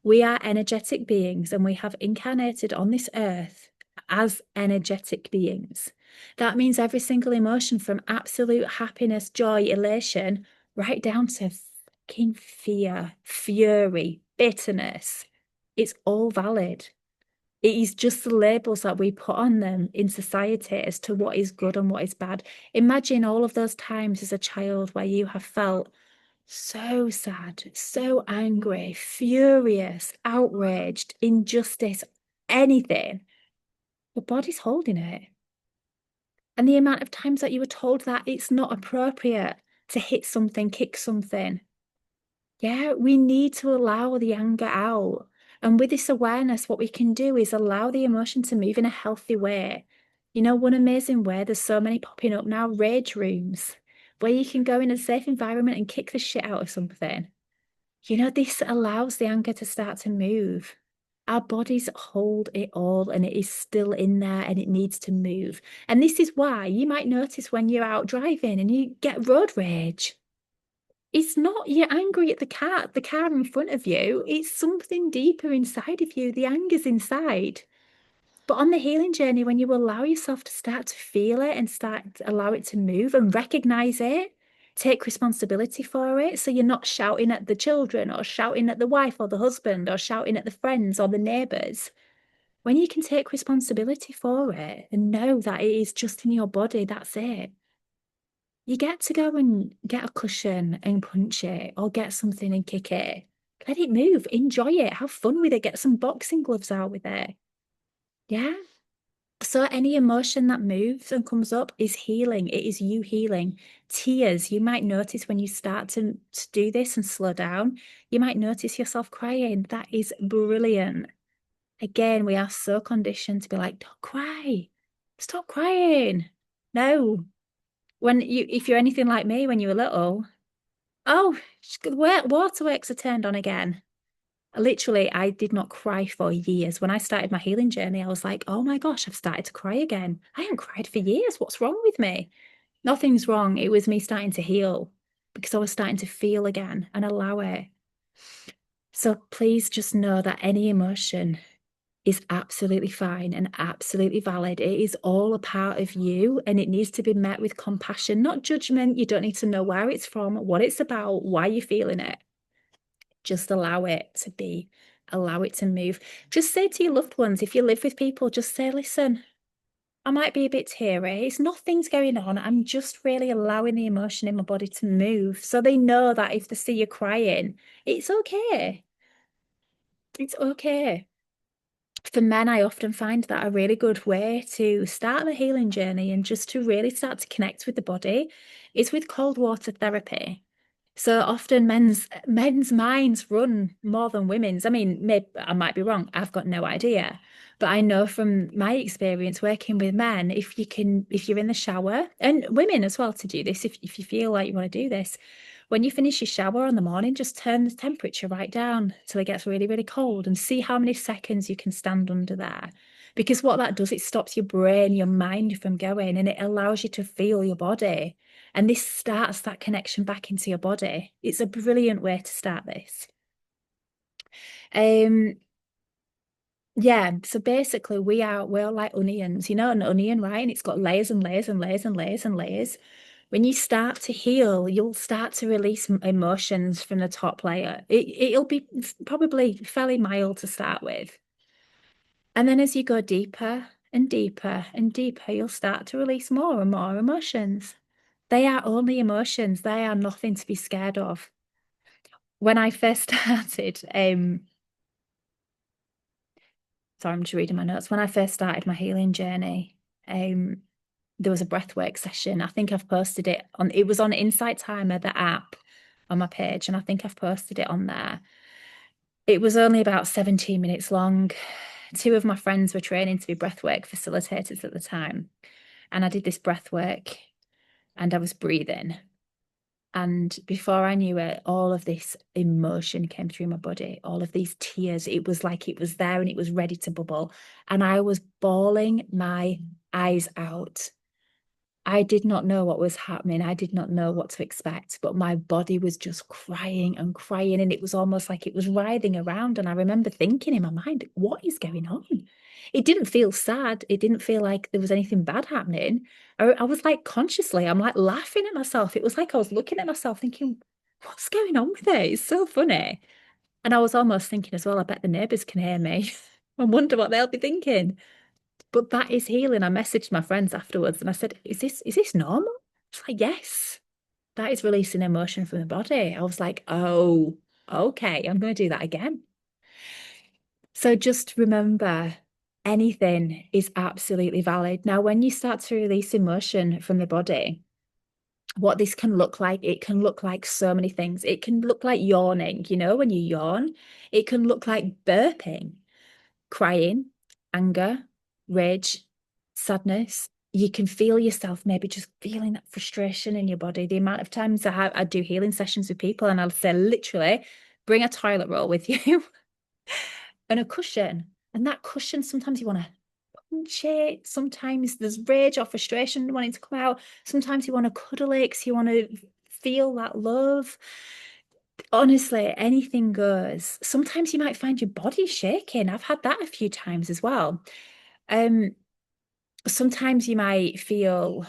Speaker 1: We are energetic beings and we have incarnated on this earth as energetic beings. That means every single emotion from absolute happiness, joy, elation, right down to fucking fear, fury, bitterness, it's all valid. It is just the labels that we put on them in society as to what is good and what is bad. Imagine all of those times as a child where you have felt so sad, so angry, furious, outraged, injustice, anything. Your body's holding it. And the amount of times that you were told that it's not appropriate to hit something, kick something. Yeah, we need to allow the anger out. And with this awareness, what we can do is allow the emotion to move in a healthy way. You know, one amazing way, there's so many popping up now, rage rooms, where you can go in a safe environment and kick the shit out of something. You know, this allows the anger to start to move. Our bodies hold it all and it is still in there and it needs to move. And this is why you might notice when you're out driving and you get road rage. It's not you're angry at the car in front of you. It's something deeper inside of you. The anger's inside. But on the healing journey, when you allow yourself to start to feel it and start to allow it to move and recognize it, take responsibility for it. So you're not shouting at the children or shouting at the wife or the husband or shouting at the friends or the neighbors. When you can take responsibility for it and know that it is just in your body, that's it. You get to go and get a cushion and punch it or get something and kick it. Let it move, enjoy it, have fun with it, get some boxing gloves out with it. Yeah. So any emotion that moves and comes up is healing. It is you healing. Tears, you might notice when you start to do this and slow down, you might notice yourself crying. That is brilliant. Again, we are so conditioned to be like, don't cry. Stop crying. No. If you're anything like me when you were little, oh, waterworks are turned on again. Literally, I did not cry for years. When I started my healing journey, I was like, oh my gosh, I've started to cry again. I haven't cried for years. What's wrong with me? Nothing's wrong. It was me starting to heal because I was starting to feel again and allow it. So please just know that any emotion is absolutely fine and absolutely valid. It is all a part of you and it needs to be met with compassion, not judgment. You don't need to know where it's from, what it's about, why you're feeling it. Just allow it to be, allow it to move. Just say to your loved ones, if you live with people, just say, listen, I might be a bit teary. It's nothing's going on. I'm just really allowing the emotion in my body to move. So they know that if they see you crying, it's okay. It's okay. For men, I often find that a really good way to start the healing journey and just to really start to connect with the body is with cold water therapy. So often men's minds run more than women's. I mean, maybe I might be wrong. I've got no idea. But I know from my experience working with men, if you're in the shower, and women as well to do this, if you feel like you want to do this, when you finish your shower in the morning, just turn the temperature right down till it gets really, really cold and see how many seconds you can stand under there. Because what that does, it stops your brain, your mind from going, and it allows you to feel your body. And this starts that connection back into your body. It's a brilliant way to start this. Yeah, so basically we're like onions, you know, an onion, right? And it's got layers and layers and layers and layers and layers. When you start to heal, you'll start to release emotions from the top layer. It'll be probably fairly mild to start with. And then as you go deeper and deeper and deeper, you'll start to release more and more emotions. They are only emotions. They are nothing to be scared of. When I first started, sorry, I'm just reading my notes. When I first started my healing journey, there was a breathwork session. I think I've posted it on, it was on Insight Timer, the app on my page, and I think I've posted it on there. It was only about 17 minutes long. Two of my friends were training to be breathwork facilitators at the time. And I did this breathwork and I was breathing. And before I knew it, all of this emotion came through my body, all of these tears. It was like it was there and it was ready to bubble. And I was bawling my eyes out. I did not know what was happening. I did not know what to expect, but my body was just crying and crying. And it was almost like it was writhing around. And I remember thinking in my mind, what is going on? It didn't feel sad. It didn't feel like there was anything bad happening. I was like consciously, I'm like laughing at myself. It was like I was looking at myself thinking, what's going on with it? It's so funny. And I was almost thinking as well, I bet the neighbors can hear me. I wonder what they'll be thinking. But that is healing. I messaged my friends afterwards and I said, is this normal? It's like, yes, that is releasing emotion from the body. I was like, oh, okay, I'm going to do that again. So just remember, anything is absolutely valid. Now, when you start to release emotion from the body, what this can look like, it can look like so many things. It can look like yawning, when you yawn. It can look like burping, crying, anger, rage, sadness. You can feel yourself maybe just feeling that frustration in your body. The amount of times I do healing sessions with people and I'll say, literally, bring a toilet roll with you and a cushion. And that cushion, sometimes you want to punch it. Sometimes there's rage or frustration wanting to come out. Sometimes you want to cuddle it because you want to feel that love. Honestly, anything goes. Sometimes you might find your body shaking. I've had that a few times as well. Sometimes you might feel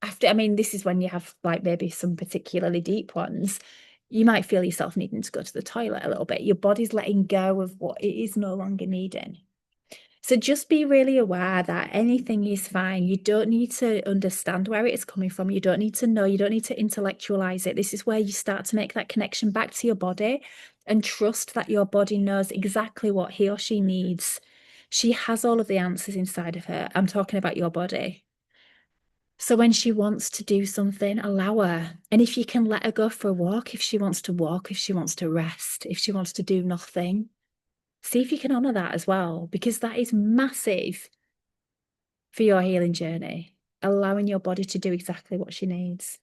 Speaker 1: after, I mean, this is when you have like maybe some particularly deep ones. You might feel yourself needing to go to the toilet a little bit. Your body's letting go of what it is no longer needing. So just be really aware that anything is fine. You don't need to understand where it is coming from. You don't need to know. You don't need to intellectualize it. This is where you start to make that connection back to your body and trust that your body knows exactly what he or she needs. She has all of the answers inside of her. I'm talking about your body. So when she wants to do something, allow her. And if you can let her go for a walk, if she wants to walk, if she wants to rest, if she wants to do nothing, see if you can honor that as well, because that is massive for your healing journey, allowing your body to do exactly what she needs.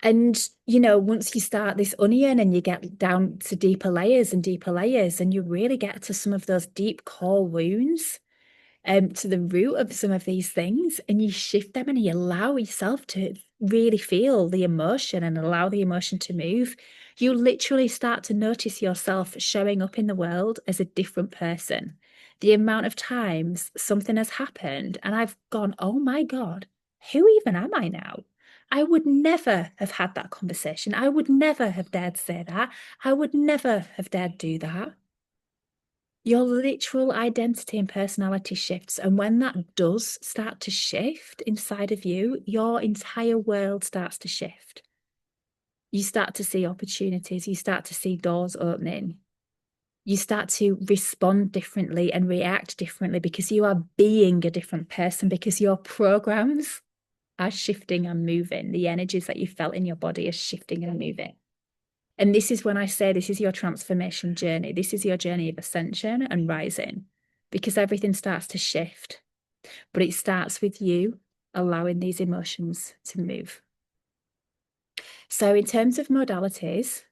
Speaker 1: And, once you start this onion and you get down to deeper layers and deeper layers, and you really get to some of those deep core wounds, to the root of some of these things, and you shift them and you allow yourself to really feel the emotion and allow the emotion to move, you literally start to notice yourself showing up in the world as a different person. The amount of times something has happened and I've gone, oh my God, who even am I now? I would never have had that conversation. I would never have dared say that. I would never have dared do that. Your literal identity and personality shifts. And when that does start to shift inside of you, your entire world starts to shift. You start to see opportunities, you start to see doors opening. You start to respond differently and react differently because you are being a different person, because your programs are shifting and moving. The energies that you felt in your body are shifting and moving. And this is when I say this is your transformation journey. This is your journey of ascension and rising, because everything starts to shift. But it starts with you allowing these emotions to move. So, in terms of modalities,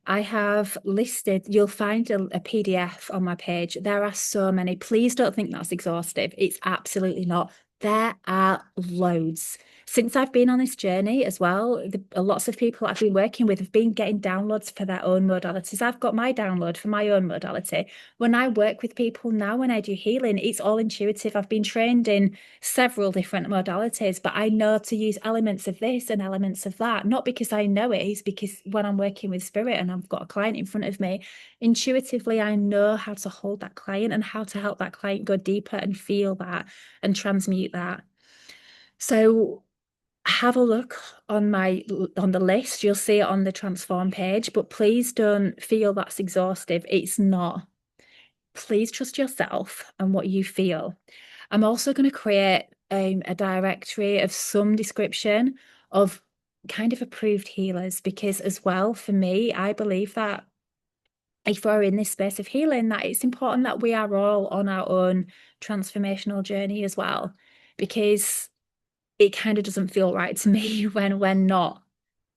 Speaker 1: I have listed, you'll find a PDF on my page. There are so many. Please don't think that's exhaustive. It's absolutely not. There are loads. Since I've been on this journey as well, lots of people I've been working with have been getting downloads for their own modalities. I've got my download for my own modality. When I work with people now, when I do healing, it's all intuitive. I've been trained in several different modalities, but I know to use elements of this and elements of that, not because I know it, it's because when I'm working with spirit and I've got a client in front of me, intuitively, I know how to hold that client and how to help that client go deeper and feel that and transmute that. So have a look on the list. You'll see it on the transform page, but please don't feel that's exhaustive. It's not. Please trust yourself and what you feel. I'm also going to create a directory of some description of kind of approved healers, because as well, for me, I believe that if we're in this space of healing, that it's important that we are all on our own transformational journey as well, because it kind of doesn't feel right to me when we're not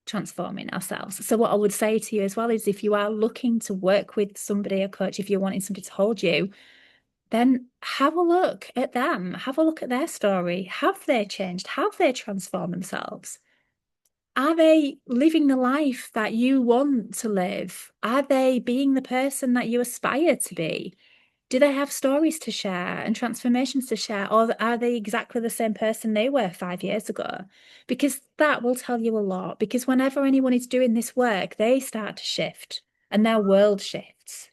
Speaker 1: transforming ourselves. So what I would say to you as well is, if you are looking to work with somebody, a coach, if you're wanting somebody to hold you, then have a look at them, have a look at their story. Have they changed? Have they transformed themselves? Are they living the life that you want to live? Are they being the person that you aspire to be? Do they have stories to share and transformations to share, or are they exactly the same person they were 5 years ago? Because that will tell you a lot. Because whenever anyone is doing this work, they start to shift and their world shifts.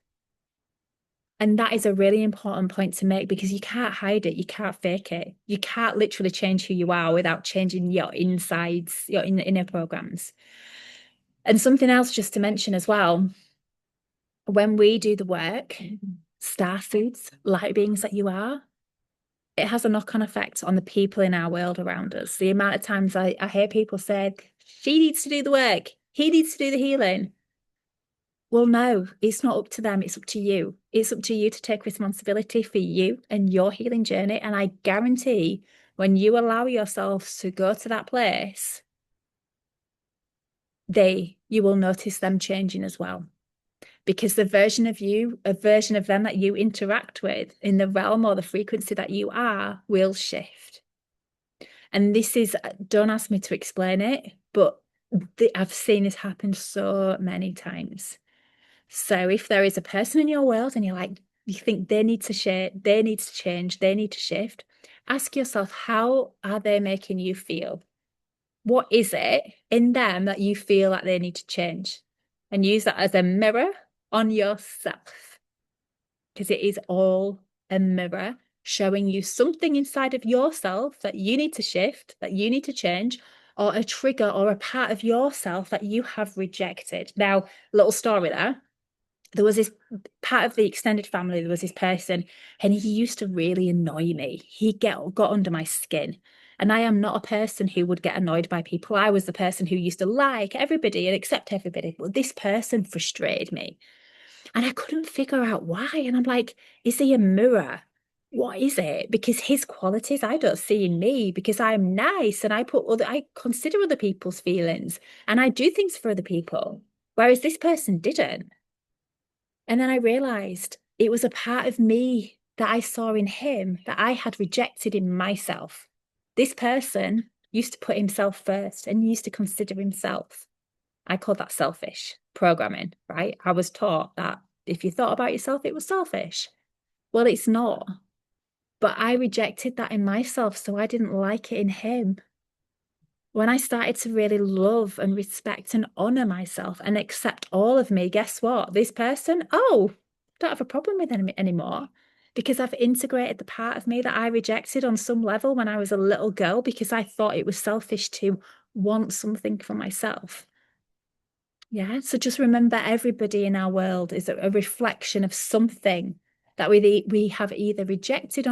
Speaker 1: And that is a really important point to make, because you can't hide it. You can't fake it. You can't literally change who you are without changing your insides, your inner programs. And something else just to mention as well, when we do the work, star foods, light beings that you are, it has a knock-on effect on the people in our world around us. The amount of times I hear people say, she needs to do the work, he needs to do the healing. Well, no, it's not up to them. It's up to you. It's up to you to take responsibility for you and your healing journey. And I guarantee when you allow yourself to go to that place, you will notice them changing as well. Because the version of you, a version of them that you interact with in the realm or the frequency that you are, will shift. And this is, don't ask me to explain it, but I've seen this happen so many times. So if there is a person in your world and you think they need to share, they need to change, they need to shift, ask yourself, how are they making you feel? What is it in them that you feel like they need to change? And use that as a mirror on yourself, because it is all a mirror showing you something inside of yourself that you need to shift, that you need to change, or a trigger or a part of yourself that you have rejected. Now, little story there was this part of the extended family, there was this person, and he used to really annoy me. He got under my skin. And I am not a person who would get annoyed by people. I was the person who used to like everybody and accept everybody. But this person frustrated me. And I couldn't figure out why. And I'm like, is he a mirror? What is it? Because his qualities I don't see in me, because I'm nice and I consider other people's feelings and I do things for other people. Whereas this person didn't. And then I realized it was a part of me that I saw in him that I had rejected in myself. This person used to put himself first and used to consider himself. I call that selfish programming, right? I was taught that if you thought about yourself, it was selfish. Well, it's not. But I rejected that in myself, so I didn't like it in him. When I started to really love and respect and honor myself and accept all of me, guess what? This person, don't have a problem with him anymore, because I've integrated the part of me that I rejected on some level when I was a little girl, because I thought it was selfish to want something for myself. Yeah. So just remember, everybody in our world is a reflection of something that we have either rejected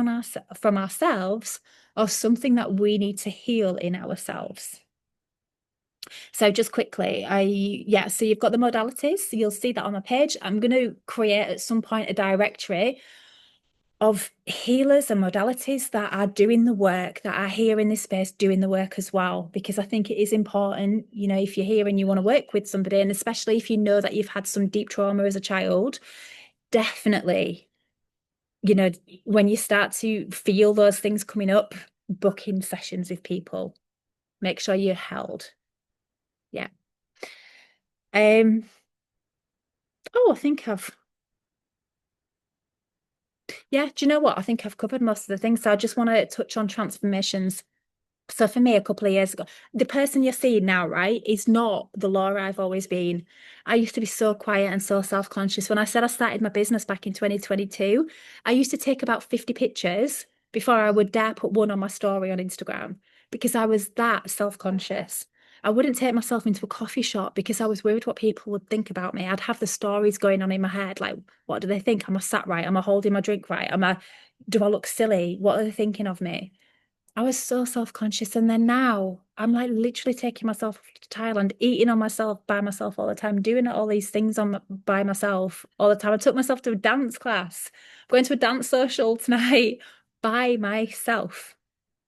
Speaker 1: from ourselves, or something that we need to heal in ourselves. So just quickly, so you've got the modalities. So you'll see that on the page. I'm going to create at some point a directory of healers and modalities that are doing the work, that are here in this space doing the work as well, because I think it is important, if you're here and you want to work with somebody, and especially if you know that you've had some deep trauma as a child, definitely, when you start to feel those things coming up, book in sessions with people. Make sure you're held. Yeah. Um, oh, I think yeah, do you know what? I think I've covered most of the things. So I just want to touch on transformations. So for me, a couple of years ago, the person you're seeing now, right, is not the Laura I've always been. I used to be so quiet and so self-conscious. When I said I started my business back in 2022, I used to take about 50 pictures before I would dare put one on my story on Instagram because I was that self-conscious. I wouldn't take myself into a coffee shop because I was worried what people would think about me. I'd have the stories going on in my head, like, what do they think? Am I sat right? Am I holding my drink right? Do I look silly? What are they thinking of me? I was so self-conscious. And then now I'm like literally taking myself to Thailand, eating on myself by myself all the time, doing all these things by myself all the time. I took myself to a dance class, going to a dance social tonight by myself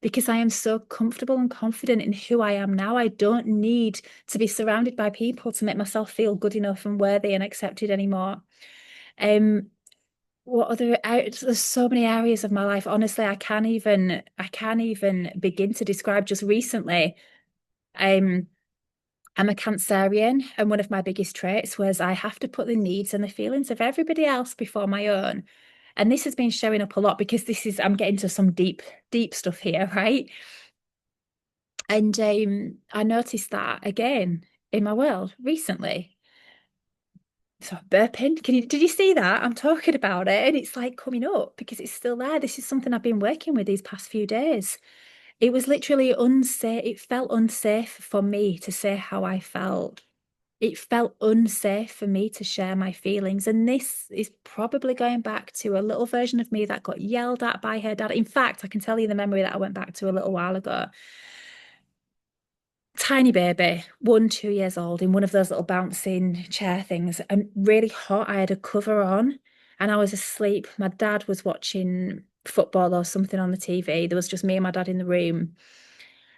Speaker 1: because I am so comfortable and confident in who I am now. I don't need to be surrounded by people to make myself feel good enough and worthy and accepted anymore. Um, what other there's so many areas of my life. Honestly, I can't even begin to describe. Just recently, um, I'm a Cancerian, and one of my biggest traits was I have to put the needs and the feelings of everybody else before my own. And this has been showing up a lot because I'm getting to some deep stuff here, right? And I noticed that again in my world recently. So burping. Did you see that? I'm talking about it and it's like coming up because it's still there. This is something I've been working with these past few days. It was literally unsafe. It felt unsafe for me to say how I felt. It felt unsafe for me to share my feelings. And this is probably going back to a little version of me that got yelled at by her dad. In fact, I can tell you the memory that I went back to a little while ago. Tiny baby, 1, 2 years old, in one of those little bouncing chair things, and really hot. I had a cover on and I was asleep. My dad was watching football or something on the TV. There was just me and my dad in the room.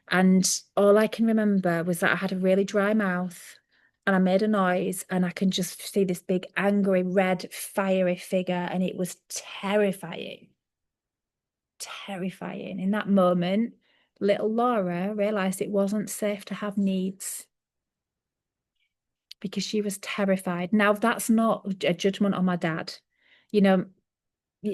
Speaker 1: And all I can remember was that I had a really dry mouth and I made a noise, and I can just see this big, angry, red, fiery figure. And it was terrifying, terrifying. In that moment, little Laura realized it wasn't safe to have needs because she was terrified. Now, that's not a judgment on my dad. You know,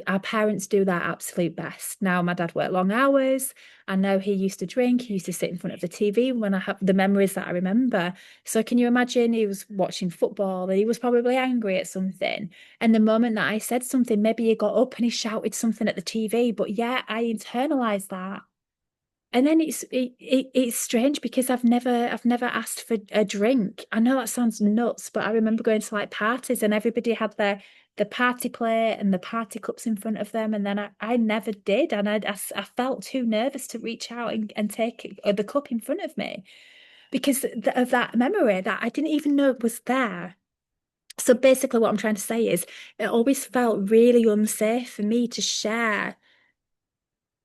Speaker 1: our parents do their absolute best. Now, my dad worked long hours. I know he used to drink. He used to sit in front of the TV when I have the memories that I remember. So, can you imagine he was watching football and he was probably angry at something? And the moment that I said something, maybe he got up and he shouted something at the TV. But yeah, I internalized that. And then it's strange because I've never asked for a drink. I know that sounds nuts, but I remember going to like parties and everybody had the party plate and the party cups in front of them, and then I never did, and I felt too nervous to reach out and take the cup in front of me because of that memory that I didn't even know was there. So basically, what I'm trying to say is, it always felt really unsafe for me to share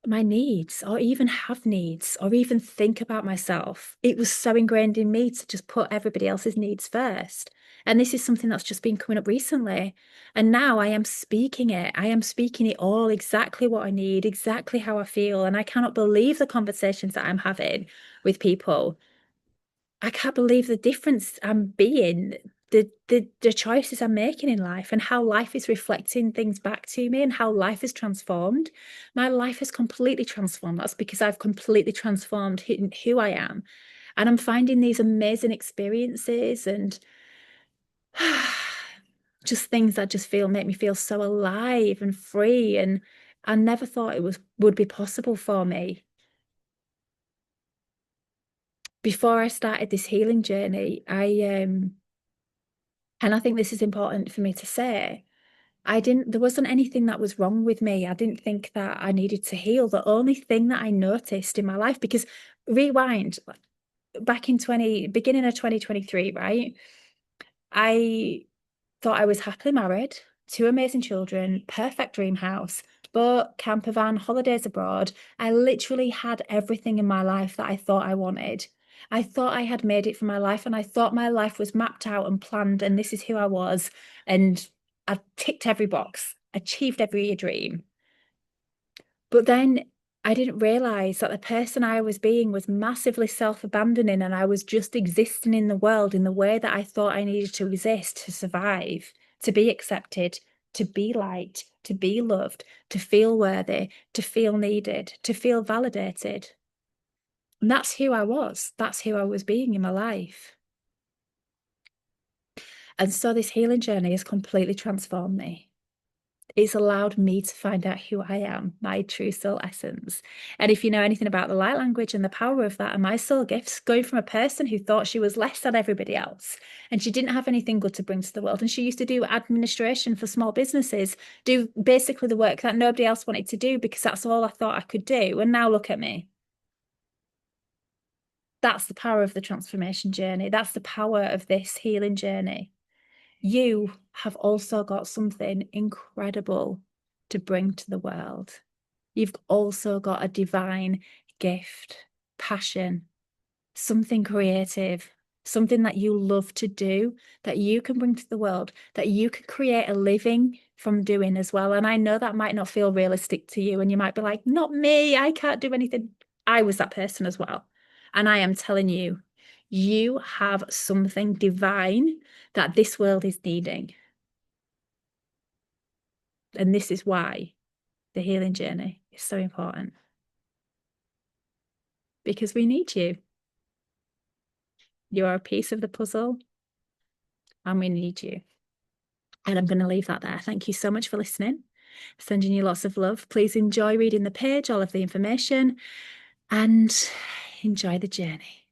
Speaker 1: my needs or even have needs or even think about myself. It was so ingrained in me to just put everybody else's needs first. And this is something that's just been coming up recently. And now I am speaking it. I am speaking it all exactly what I need, exactly how I feel. And I cannot believe the conversations that I'm having with people. I can't believe the difference I'm being, the choices I'm making in life, and how life is reflecting things back to me and how life is transformed. My life has completely transformed. That's because I've completely transformed who I am. And I'm finding these amazing experiences and just things that just make me feel so alive and free. And I never thought it would be possible for me. Before I started this healing journey, and I think this is important for me to say, there wasn't anything that was wrong with me. I didn't think that I needed to heal. The only thing that I noticed in my life, because rewind back in beginning of 2023, right? I thought I was happily married, 2 amazing children, perfect dream house, boat, camper van, holidays abroad. I literally had everything in my life that I thought I wanted. I thought I had made it for my life, and I thought my life was mapped out and planned, and this is who I was. And I ticked every box, achieved every dream. But then I didn't realize that the person I was being was massively self-abandoning, and I was just existing in the world in the way that I thought I needed to exist to survive, to be accepted, to be liked, to be loved, to feel worthy, to feel needed, to feel validated. And that's who I was. That's who I was being in my life. And so this healing journey has completely transformed me. It's allowed me to find out who I am, my true soul essence. And if you know anything about the light language and the power of that and my soul gifts, going from a person who thought she was less than everybody else and she didn't have anything good to bring to the world, and she used to do administration for small businesses, do basically the work that nobody else wanted to do because that's all I thought I could do. And now look at me. That's the power of the transformation journey. That's the power of this healing journey. You have also got something incredible to bring to the world. You've also got a divine gift, passion, something creative, something that you love to do, that you can bring to the world, that you can create a living from doing as well. And I know that might not feel realistic to you, and you might be like, not me, I can't do anything. I was that person as well. And I am telling you, you have something divine that this world is needing. And this is why the healing journey is so important. Because we need you. You are a piece of the puzzle, and we need you. And I'm going to leave that there. Thank you so much for listening. Sending you lots of love. Please enjoy reading the page, all of the information, and enjoy the journey.